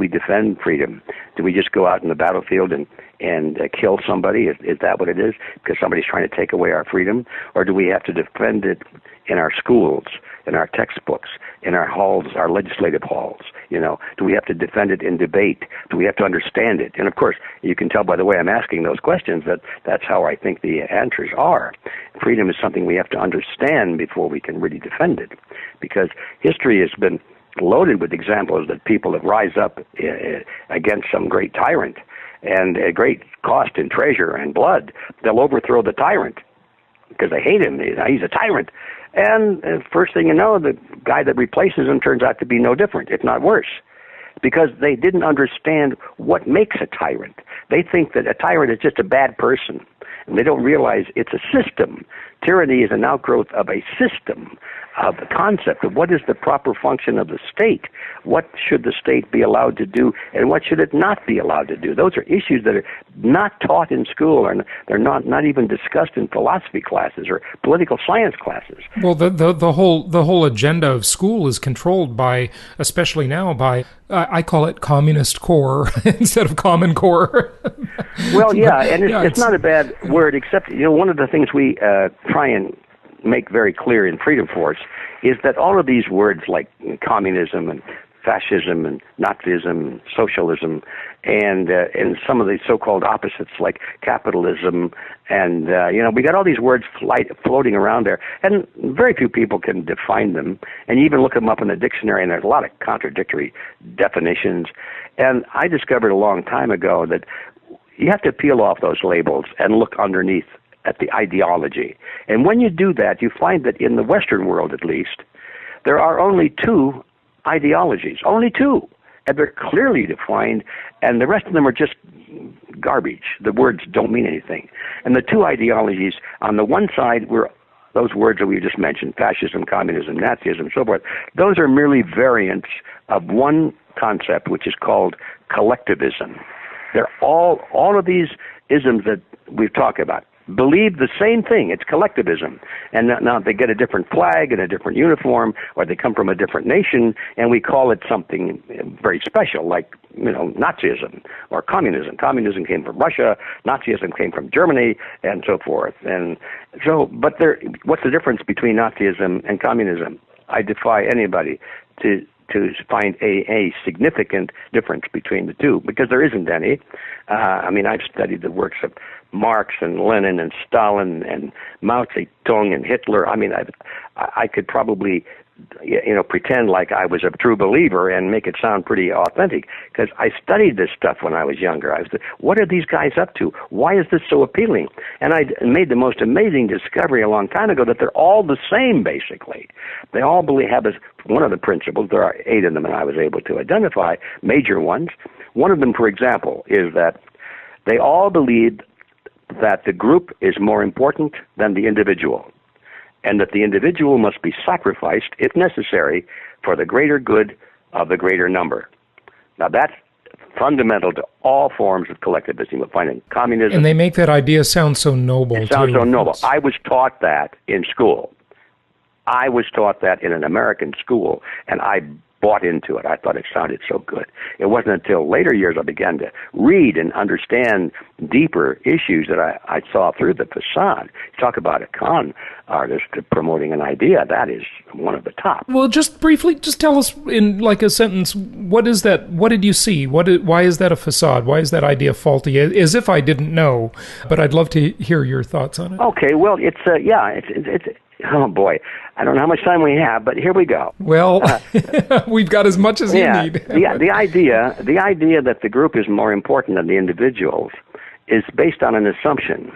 defend freedom? Do we just go out in the battlefield and kill somebody? Is that what it is? Because somebody's trying to take away our freedom, or do we have to defend it in our schools, in our textbooks, in our halls, our legislative halls? Do we have to defend it in debate? Do we have to understand it? And of course, you can tell by the way I'm asking those questions that that's how I think the answers are. Freedom is something we have to understand before we can really defend it, because history has been loaded with examples that people have rise up against some great tyrant, and at great cost in treasure and blood, they'll overthrow the tyrant because they hate him. He's a tyrant. And first thing you know, the guy that replaces him turns out to be no different, if not worse, because they didn't understand what makes a tyrant. They think that a tyrant is just a bad person, and they don't realize it's a system. Tyranny is an outgrowth of a system, of the concept of what is the proper function of the state, what should the state be allowed to do, and what should it not be allowed to do. Those are issues that are not taught in school, and they're not even discussed in philosophy classes or political science classes. Well, the whole agenda of school is controlled by, especially now, by I call it communist core instead of common core. Well, yeah, and it's not a bad word, except one of the things we try and make very clear in Freedom Force is that all of these words like communism and fascism and Nazism and socialism and some of the so-called opposites like capitalism and we got all these words floating around there, and very few people can define them, and you even look them up in the dictionary and there's a lot of contradictory definitions. And I discovered a long time ago that you have to peel off those labels and look underneath at the ideology. And when you do that, you find that in the Western world, at least, there are only two ideologies, only two, and they're clearly defined, and the rest of them are just garbage. The words don't mean anything. And the two ideologies, on the one side, were those words that we just mentioned, fascism, communism, Nazism, and so forth. Those are merely variants of one concept, which is called collectivism. They're all of these isms that we've talked about believe the same thing. It's collectivism. And now they get a different flag and a different uniform, or they come from a different nation, and we call it something very special, like, Nazism or communism. Communism came from Russia, Nazism came from Germany, and so forth. And so, but what's the difference between Nazism and communism? I defy anybody to find a significant difference between the two, because there isn't any. I've studied the works of Marx and Lenin and Stalin and Mao Zedong and Hitler. I could probably pretend like I was a true believer and make it sound pretty authentic, because I studied this stuff when I was younger. What are these guys up to? Why is this so appealing? And I made the most amazing discovery a long time ago that they're all the same, basically. They all have as one of the principles. There are 8 of them, and I was able to identify major ones. One of them, for example, is that they all believe that the group is more important than the individual, and that the individual must be sacrificed, if necessary, for the greater good of the greater number. Now, that's fundamental to all forms of collectivism. You'll find in communism. And they make that idea sound so noble, It sounds so noble. I was taught that in school. I was taught that in an American school, and I bought into it. I thought it sounded so good. It wasn't until later years I began to read and understand deeper issues that I saw through the facade. Talk about a con artist promoting an idea. That is one of the top. Well, just briefly, just tell us in like a sentence, what is that? What did you see? Why is that a facade? Why is that idea faulty? As if I didn't know, but I'd love to hear your thoughts on it. Okay, well, it's oh boy, I don't know how much time we have, but here we go. Well, we've got as much as you need. the idea that the group is more important than the individuals is based on an assumption.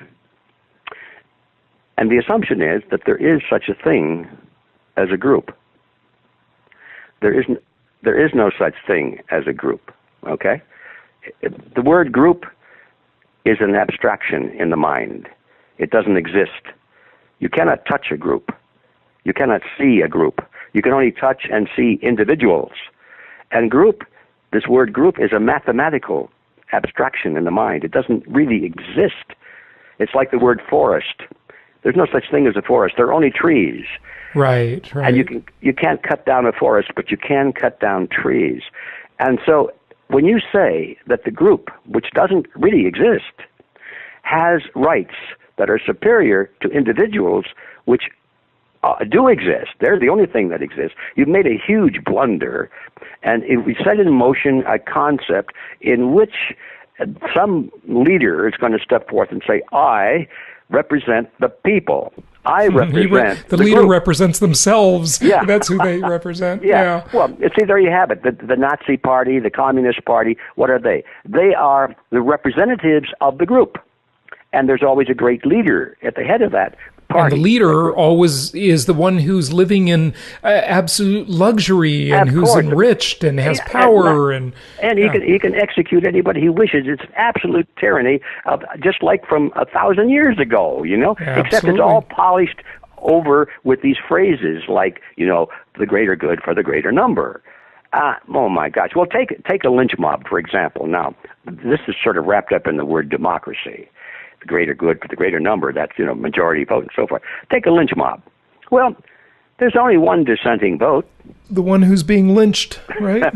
And the assumption is that there is such a thing as a group. There isn't. there is no such thing as a group, okay? The word group is an abstraction in the mind. It doesn't exist. You cannot touch a group. You cannot see a group. You can only touch and see individuals. And group, this word group, is a mathematical abstraction in the mind. It doesn't really exist. It's like the word forest. There's no such thing as a forest. There are only trees. Right. And you can't cut down a forest, but you can cut down trees. And so when you say that the group, which doesn't really exist, has rights that are superior to individuals, which do exist, they're the only thing that exists, you've made a huge blunder, and we set in motion a concept in which some leader is going to step forth and say, I represent the people. I represent the leader group. Represents themselves. Yeah. That's who they represent. Yeah. Well, see, there you have it. The Nazi Party, the Communist Party, what are they? They are the representatives of the group. And there's always a great leader at the head of that party. And the leader always is the one who's living in absolute luxury and who's enriched and has power. And he can execute anybody he wishes. It's absolute tyranny, just like from 1,000 years ago, except it's all polished over with these phrases like, the greater good for the greater number. Oh, my gosh. Well, take a lynch mob, for example. Now, this is sort of wrapped up in the word democracy. The greater good for the greater number, that's, majority vote and so forth. Take a lynch mob. Well, there's only one dissenting vote. The one who's being lynched, right?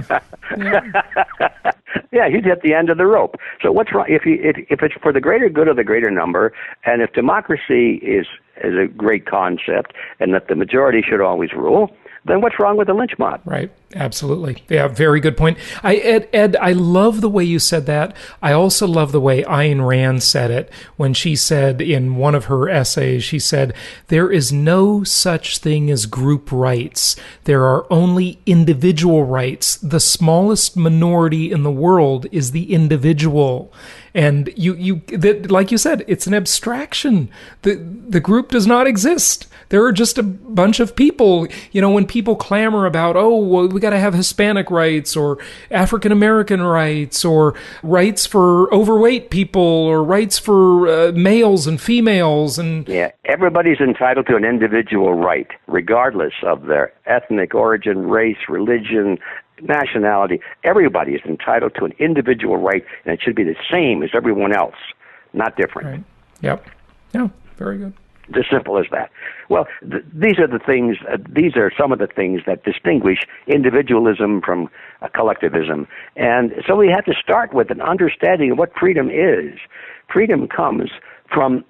Yeah, he's at the end of the rope. So what's wrong if it's for the greater good of the greater number, and if democracy is a great concept, and that the majority should always rule, then what's wrong with the lynch mob? Right. Absolutely. Yeah, very good point. Ed, I love the way you said that. I also love the way Ayn Rand said it when she said in one of her essays, she said, there is no such thing as group rights. There are only individual rights. The smallest minority in the world is the individual. And like you said, it's an abstraction. The group does not exist. There are just a bunch of people. When people clamor about, we got to have Hispanic rights or African American rights or rights for overweight people or rights for males and females. Yeah, everybody's entitled to an individual right, regardless of their ethnic origin, race, religion, nationality. Everybody is entitled to an individual right, and it should be the same as everyone else, not different. Right. Yep. Yeah, very good. As simple as that. Well, these are the things. These are some of the things that distinguish individualism from collectivism. And so we have to start with an understanding of what freedom is. Freedom comes from.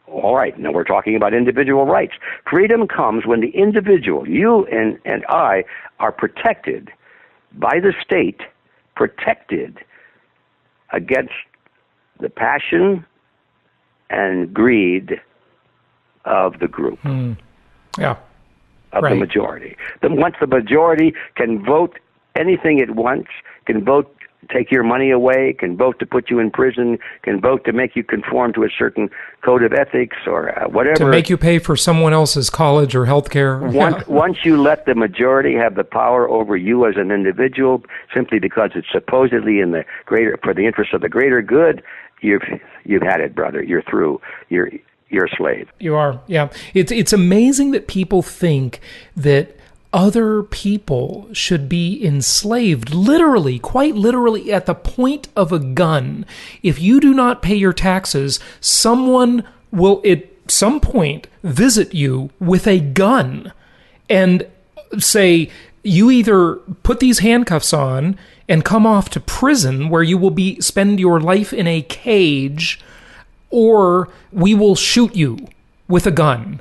All right, now we're talking about individual rights. Freedom comes when the individual, you and I, are protected by the state, protected against the passion and greed of the group, of the majority. Once the majority can vote anything it wants, can vote to take your money away, can vote to put you in prison, can vote to make you conform to a certain code of ethics or whatever. To make you pay for someone else's college or health care. Once you let the majority have the power over you as an individual, simply because it's supposedly for the interest of the greater good, you've had it, brother. You're through. You're a slave. You are, yeah. It's amazing that people think that other people should be enslaved, literally, quite literally, at the point of a gun. If you do not pay your taxes, someone will at some point visit you with a gun and say, you either put these handcuffs on and come off to prison where you will spend your life in a cage, or we will shoot you with a gun.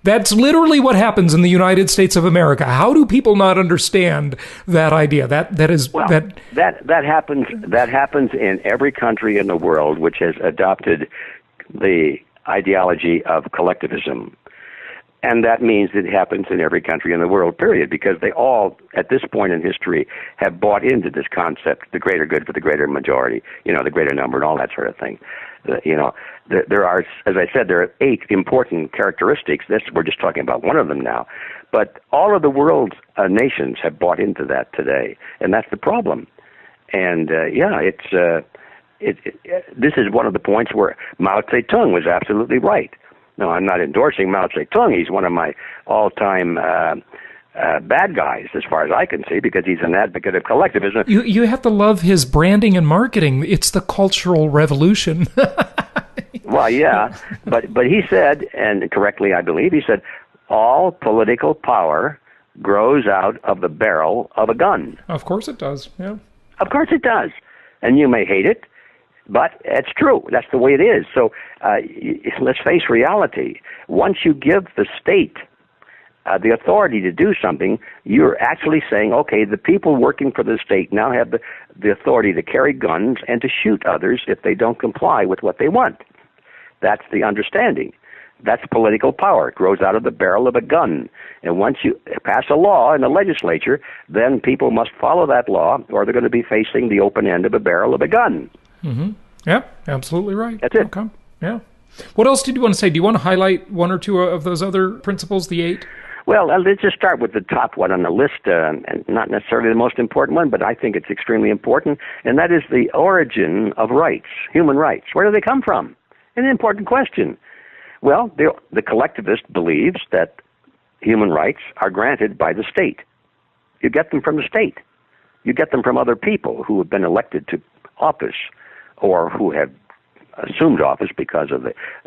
That's literally what happens in the United States of America. How do people not understand that idea? That happens. That happens in every country in the world which has adopted the ideology of collectivism. And that means it happens in every country in the world, period, because they all, at this point in history, have bought into this concept, the greater good for the greater majority, the greater number and all that sort of thing. There are, as I said, there are 8 important characteristics. We're just talking about one of them now. But all of the world's nations have bought into that today, and that's the problem. And this is one of the points where Mao Zedong was absolutely right. No, I'm not endorsing Mao Zedong. He's one of my all-time bad guys, as far as I can see, because he's an advocate of collectivism. You have to love his branding and marketing. It's the Cultural Revolution. Well, yeah, but he said, and correctly I believe, he said, all political power grows out of the barrel of a gun. Of course it does, yeah. Of course it does. And you may hate it, but it's true. That's the way it is. So let's face reality. Once you give the state the authority to do something, you're actually saying, okay, the people working for the state now have the authority to carry guns and to shoot others if they don't comply with what they want. That's the understanding. That's political power. It grows out of the barrel of a gun. And once you pass a law in the legislature, then people must follow that law, or they're going to be facing the open end of a barrel of a gun. Mm-hmm. Yeah, absolutely right. That's it. Okay. Yeah. What else did you want to say? Do you want to highlight one or two of those other principles, the 8? Well, let's just start with the top one on the list, and not necessarily the most important one, but I think it's extremely important, and that is the origin of rights, human rights. Where do they come from? An important question. Well, the collectivist believes that human rights are granted by the state. You get them from the state. You get them from other people who have been elected to office or who have assumed office because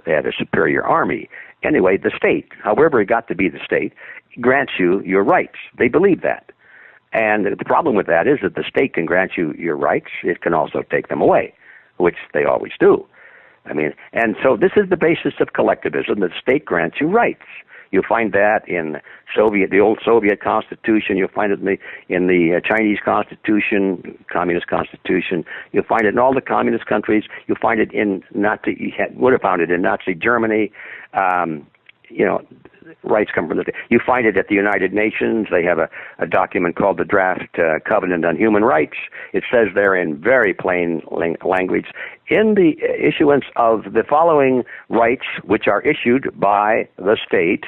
they had a superior army. Anyway, the state, however it got to be the state, grants you your rights. They believe that. And the problem with that is that the state can grant you your rights. It can also take them away, which they always do. And so this is the basis of collectivism. The state grants you rights. You find that in the old Soviet Constitution. You'll find it in the Chinese Constitution, Communist Constitution. You'll find it in all the communist countries. You'll find it in would have found it in Nazi Germany. Rights come from the state. You find it at the United Nations. They have a document called the Draft Covenant on Human Rights. It says there in very plain language, in the issuance of the following rights, which are issued by the state,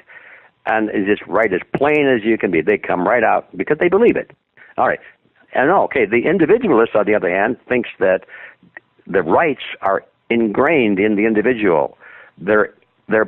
and it's right as plain as you can be. They come right out because they believe it. All right. And the individualist, on the other hand, thinks that the rights are ingrained in the individual. They're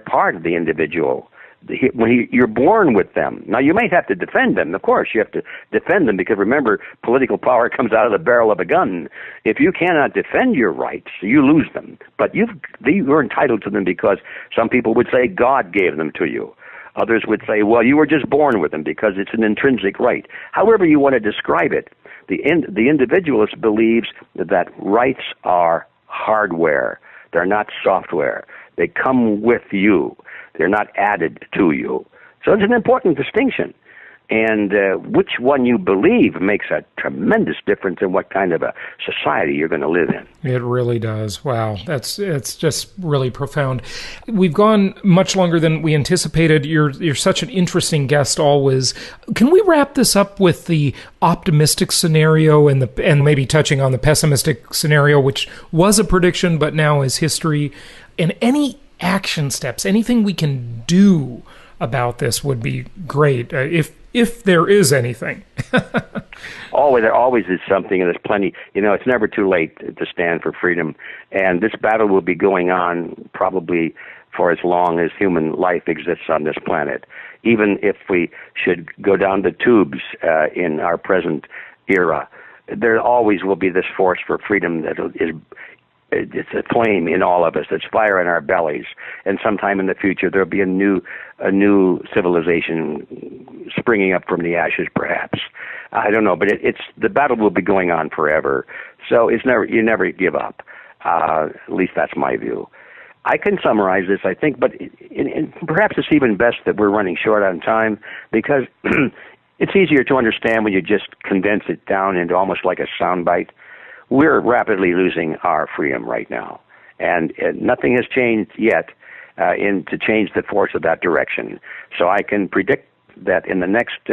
part of the individual. You're born with them. Now, you might have to defend them. Of course, you have to defend them because, remember, political power comes out of the barrel of a gun. If you cannot defend your rights, you lose them. But you're entitled to them because some people would say God gave them to you. Others would say, well, you were just born with them because it's an intrinsic right. However you want to describe it, the individualist believes that rights are hardware. They're not software. They come with you. They're not added to you. So it's an important distinction. And which one you believe makes a tremendous difference in what kind of a society you're going to live in. It really does. Wow. It's just really profound. We've gone much longer than we anticipated. You're such an interesting guest always. Can we wrap this up with the optimistic scenario and maybe touching on the pessimistic scenario, which was a prediction but now is history, and any action steps, anything we can do about this would be great, if there is anything. There always is something, and there's plenty. It's never too late to stand for freedom, and this battle will be going on probably for as long as human life exists on this planet. Even if we should go down the tubes in our present era, there always will be this force for freedom that it's a flame in all of us. It's fire in our bellies. And sometime in the future, there'll be a new civilization springing up from the ashes, perhaps. I don't know, but the battle will be going on forever. So you never give up. At least that's my view. I can summarize this, I think, but perhaps it's even best that we're running short on time because it's easier to understand when you just condense it down into almost like a soundbite. We're rapidly losing our freedom right now, and nothing has changed yet to change the force of that direction. So I can predict that in the next,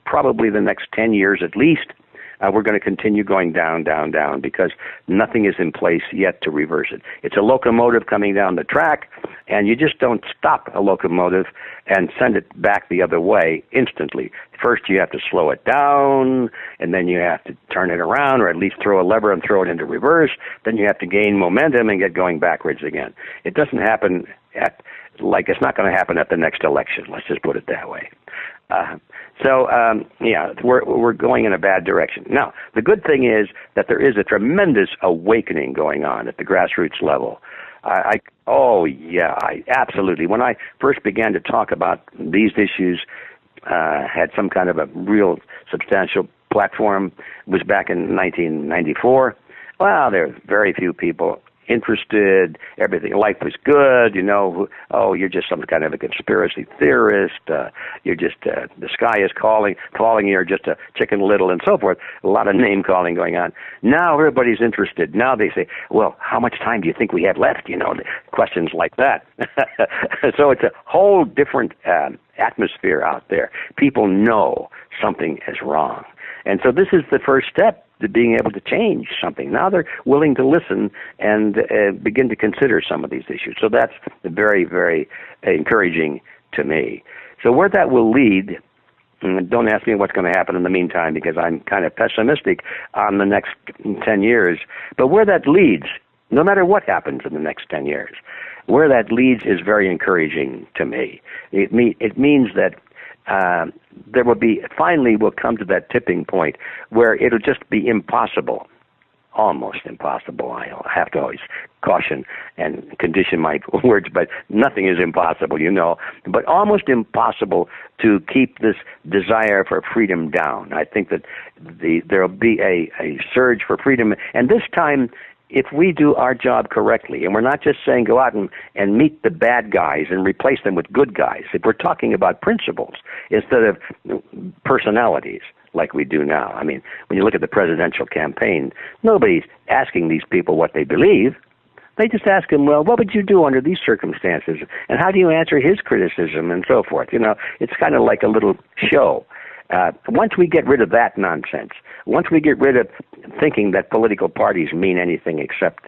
probably the next 10 years at least, we're going to continue going down, down, down, because nothing is in place yet to reverse it. It's a locomotive coming down the track, and you just don't stop a locomotive and send it back the other way instantly. First, you have to slow it down, and then you have to turn it around, or at least throw a lever and throw it into reverse. Then you have to gain momentum and get going backwards again. It doesn't happen it's not going to happen at the next election. Let's just put it that way. We're going in a bad direction. Now, the good thing is that there is a tremendous awakening going on at the grassroots level. Absolutely. When I first began to talk about these issues, had some kind of a real substantial platform, was back in 1994. Well, there were very few people interested. Everything, life was good, you're just some kind of a conspiracy theorist, you're just, the sky is falling, you're just a Chicken Little, and so forth. A lot of name calling going on. Now everybody's interested. Now they say, well, how much time do you think we have left? Questions like that. So it's a whole different atmosphere out there. People know something is wrong. And so this is the first step to being able to change something. Now they're willing to listen and begin to consider some of these issues. So that's very, very encouraging to me. So where that will lead, don't ask me what's going to happen in the meantime, because I'm kind of pessimistic on the next 10 years. But where that leads, no matter what happens in the next 10 years, where that leads is very encouraging to me. It means that there will be, finally we'll come to that tipping point where it'll just be impossible, almost impossible. I'll have to always caution and condition my words, but nothing is impossible, but almost impossible to keep this desire for freedom down. I think that there'll be a surge for freedom, and this time, if we do our job correctly, and we're not just saying go out and meet the bad guys and replace them with good guys, if we're talking about principles instead of personalities like we do now. I mean, when you look at the presidential campaign, nobody's asking these people what they believe. They just ask them, well, what would you do under these circumstances? And how do you answer his criticism and so forth? It's kind of like a little show. Once we get rid of that nonsense, once we get rid of thinking that political parties mean anything except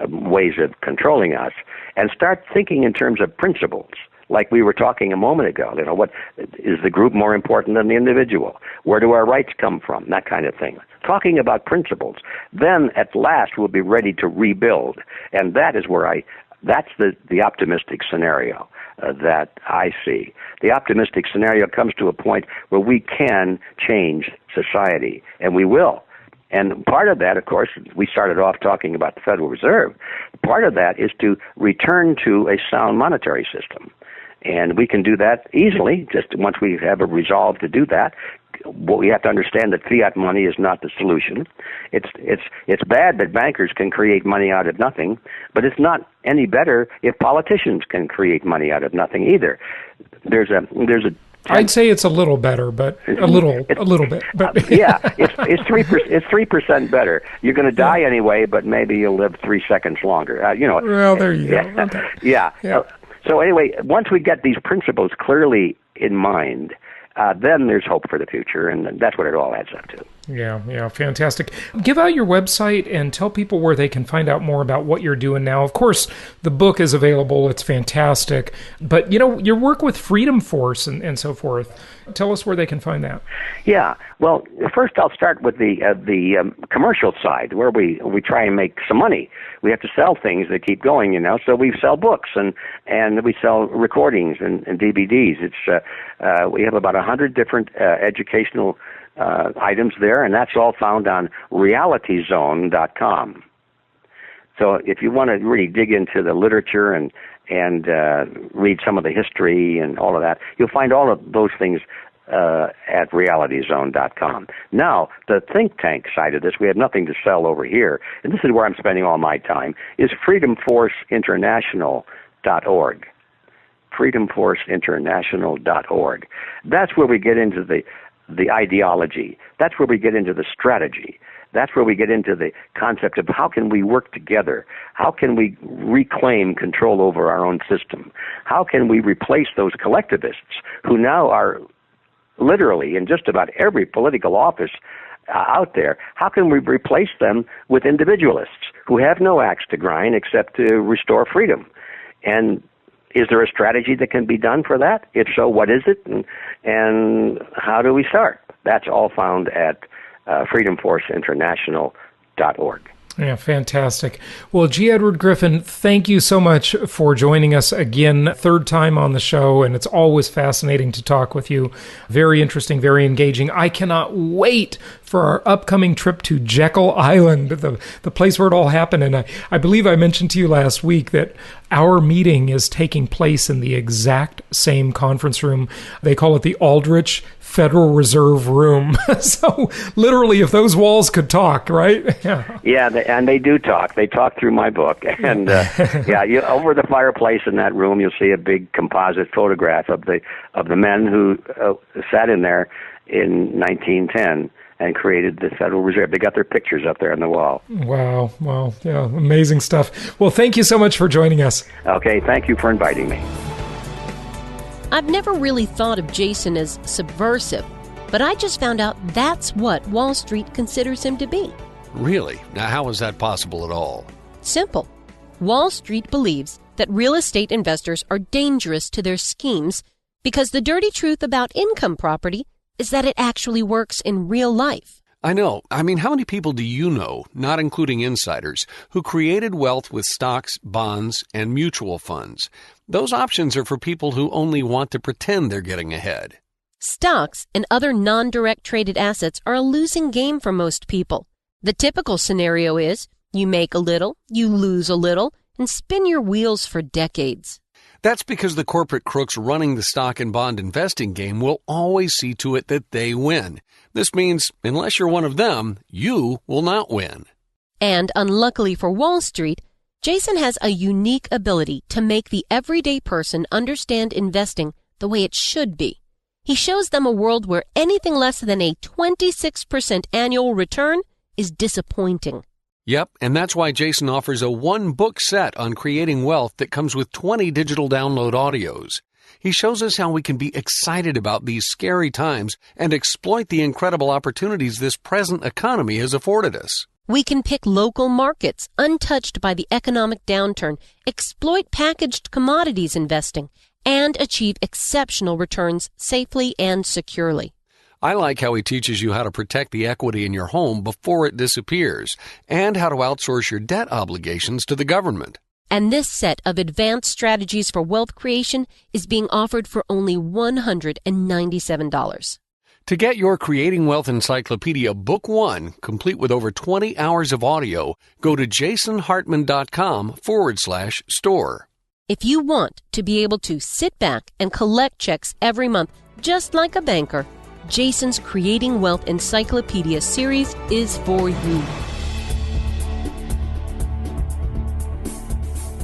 ways of controlling us, and start thinking in terms of principles, like we were talking a moment ago, what is the group more important than the individual? Where do our rights come from? That kind of thing. Talking about principles, then at last we'll be ready to rebuild, and that is where that's the optimistic scenario that I see. The optimistic scenario comes to a point where we can change society, and we will. And part of that, of course, we started off talking about the Federal Reserve. Part of that is to return to a sound monetary system. And we can do that easily, just once we have a resolve to do that. Well, we have to understand that fiat money is not the solution. It's bad that bankers can create money out of nothing, but it's not any better if politicians can create money out of nothing either. There's a I'd say it's a little better, but a little bit. But yeah, it's 3% better. You're going to die anyway, but maybe you'll live 3 seconds longer. Well, there you go. Okay. Yeah. So anyway, once we get these principles clearly in mind, then there's hope for the future, and that's what it all adds up to. Yeah, fantastic. Give out your website and tell people where they can find out more about what you're doing now. Of course, the book is available. It's fantastic. But, your work with Freedom Force and so forth, tell us where they can find that. Yeah, well, first I'll start with the commercial side, where we try and make some money. We have to sell things that keep going, so we sell books and we sell recordings and DVDs. We have about 100 different educational items there, and that's all found on realityzone.com. So if you want to really dig into the literature and read some of the history and all of that, you'll find all of those things at realityzone.com. Now, the think tank side of this, we have nothing to sell over here, and this is where I'm spending all my time, is freedomforceinternational.org. freedomforceinternational.org. That's where we get into the ideology. That's where we get into the strategy. That's where we get into the concept of how can we work together? How can we reclaim control over our own system? How can we replace those collectivists who now are literally in just about every political office out there, how can we replace them with individualists who have no axe to grind except to restore freedom? And is there a strategy that can be done for that? If so, what is it, and how do we start? That's all found at freedomforceinternational.org. Yeah, fantastic. Well, G. Edward Griffin, thank you so much for joining us again, third time on the show, and it's always fascinating to talk with you. Very interesting, very engaging. I cannot wait for our upcoming trip to Jekyll Island, the place where it all happened. And I believe I mentioned to you last week that our meeting is taking place in the exact same conference room. They call it the Aldrich Federal Reserve Room. So literally, if those walls could talk, right? Yeah, and they do talk. They talk through my book. And over the fireplace in that room, you'll see a big composite photograph of the men who sat in there in 1910 and created the Federal Reserve. They got their pictures up there on the wall. Wow. Yeah, amazing stuff. Well, thank you so much for joining us. Okay, thank you for inviting me. I've never really thought of Jason as subversive, but I just found out that's what Wall Street considers him to be. Really? Now, how is that possible at all? Simple. Wall Street believes that real estate investors are dangerous to their schemes because the dirty truth about income property is that it actually works in real life. I know. I mean, how many people do you know, not including insiders, who created wealth with stocks, bonds, and mutual funds? Those options are for people who only want to pretend they're getting ahead. Stocks and other non-direct traded assets are a losing game for most people. The typical scenario is you make a little, you lose a little, and spin your wheels for decades. That's because the corporate crooks running the stock and bond investing game will always see to it that they win. This means, unless you're one of them, you will not win. And unluckily for Wall Street, Jason has a unique ability to make the everyday person understand investing the way it should be. He shows them a world where anything less than a 26% annual return is disappointing. Yep, and that's why Jason offers a one-book set on creating wealth that comes with 20 digital download audios. He shows us how we can be excited about these scary times and exploit the incredible opportunities this present economy has afforded us. We can pick local markets untouched by the economic downturn, exploit packaged commodities investing, and achieve exceptional returns safely and securely. I like how he teaches you how to protect the equity in your home before it disappears and how to outsource your debt obligations to the government. And this set of advanced strategies for wealth creation is being offered for only $197. To get your Creating Wealth Encyclopedia Book 1, complete with over 20 hours of audio, go to jasonhartman.com/store. If you want to be able to sit back and collect checks every month, just like a banker, Jason's Creating Wealth Encyclopedia series is for you.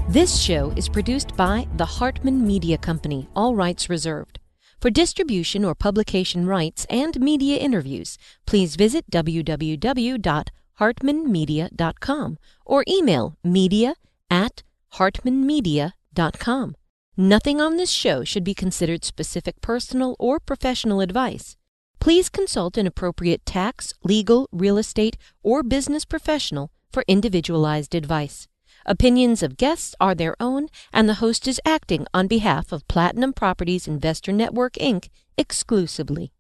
This show is produced by the Hartman Media Company, all rights reserved. For distribution or publication rights and media interviews, please visit www.hartmanmedia.com or email media@hartmanmedia.com. Nothing on this show should be considered specific personal or professional advice. Please consult an appropriate tax, legal, real estate, or business professional for individualized advice. Opinions of guests are their own, and the host is acting on behalf of Platinum Properties Investor Network, Inc. exclusively.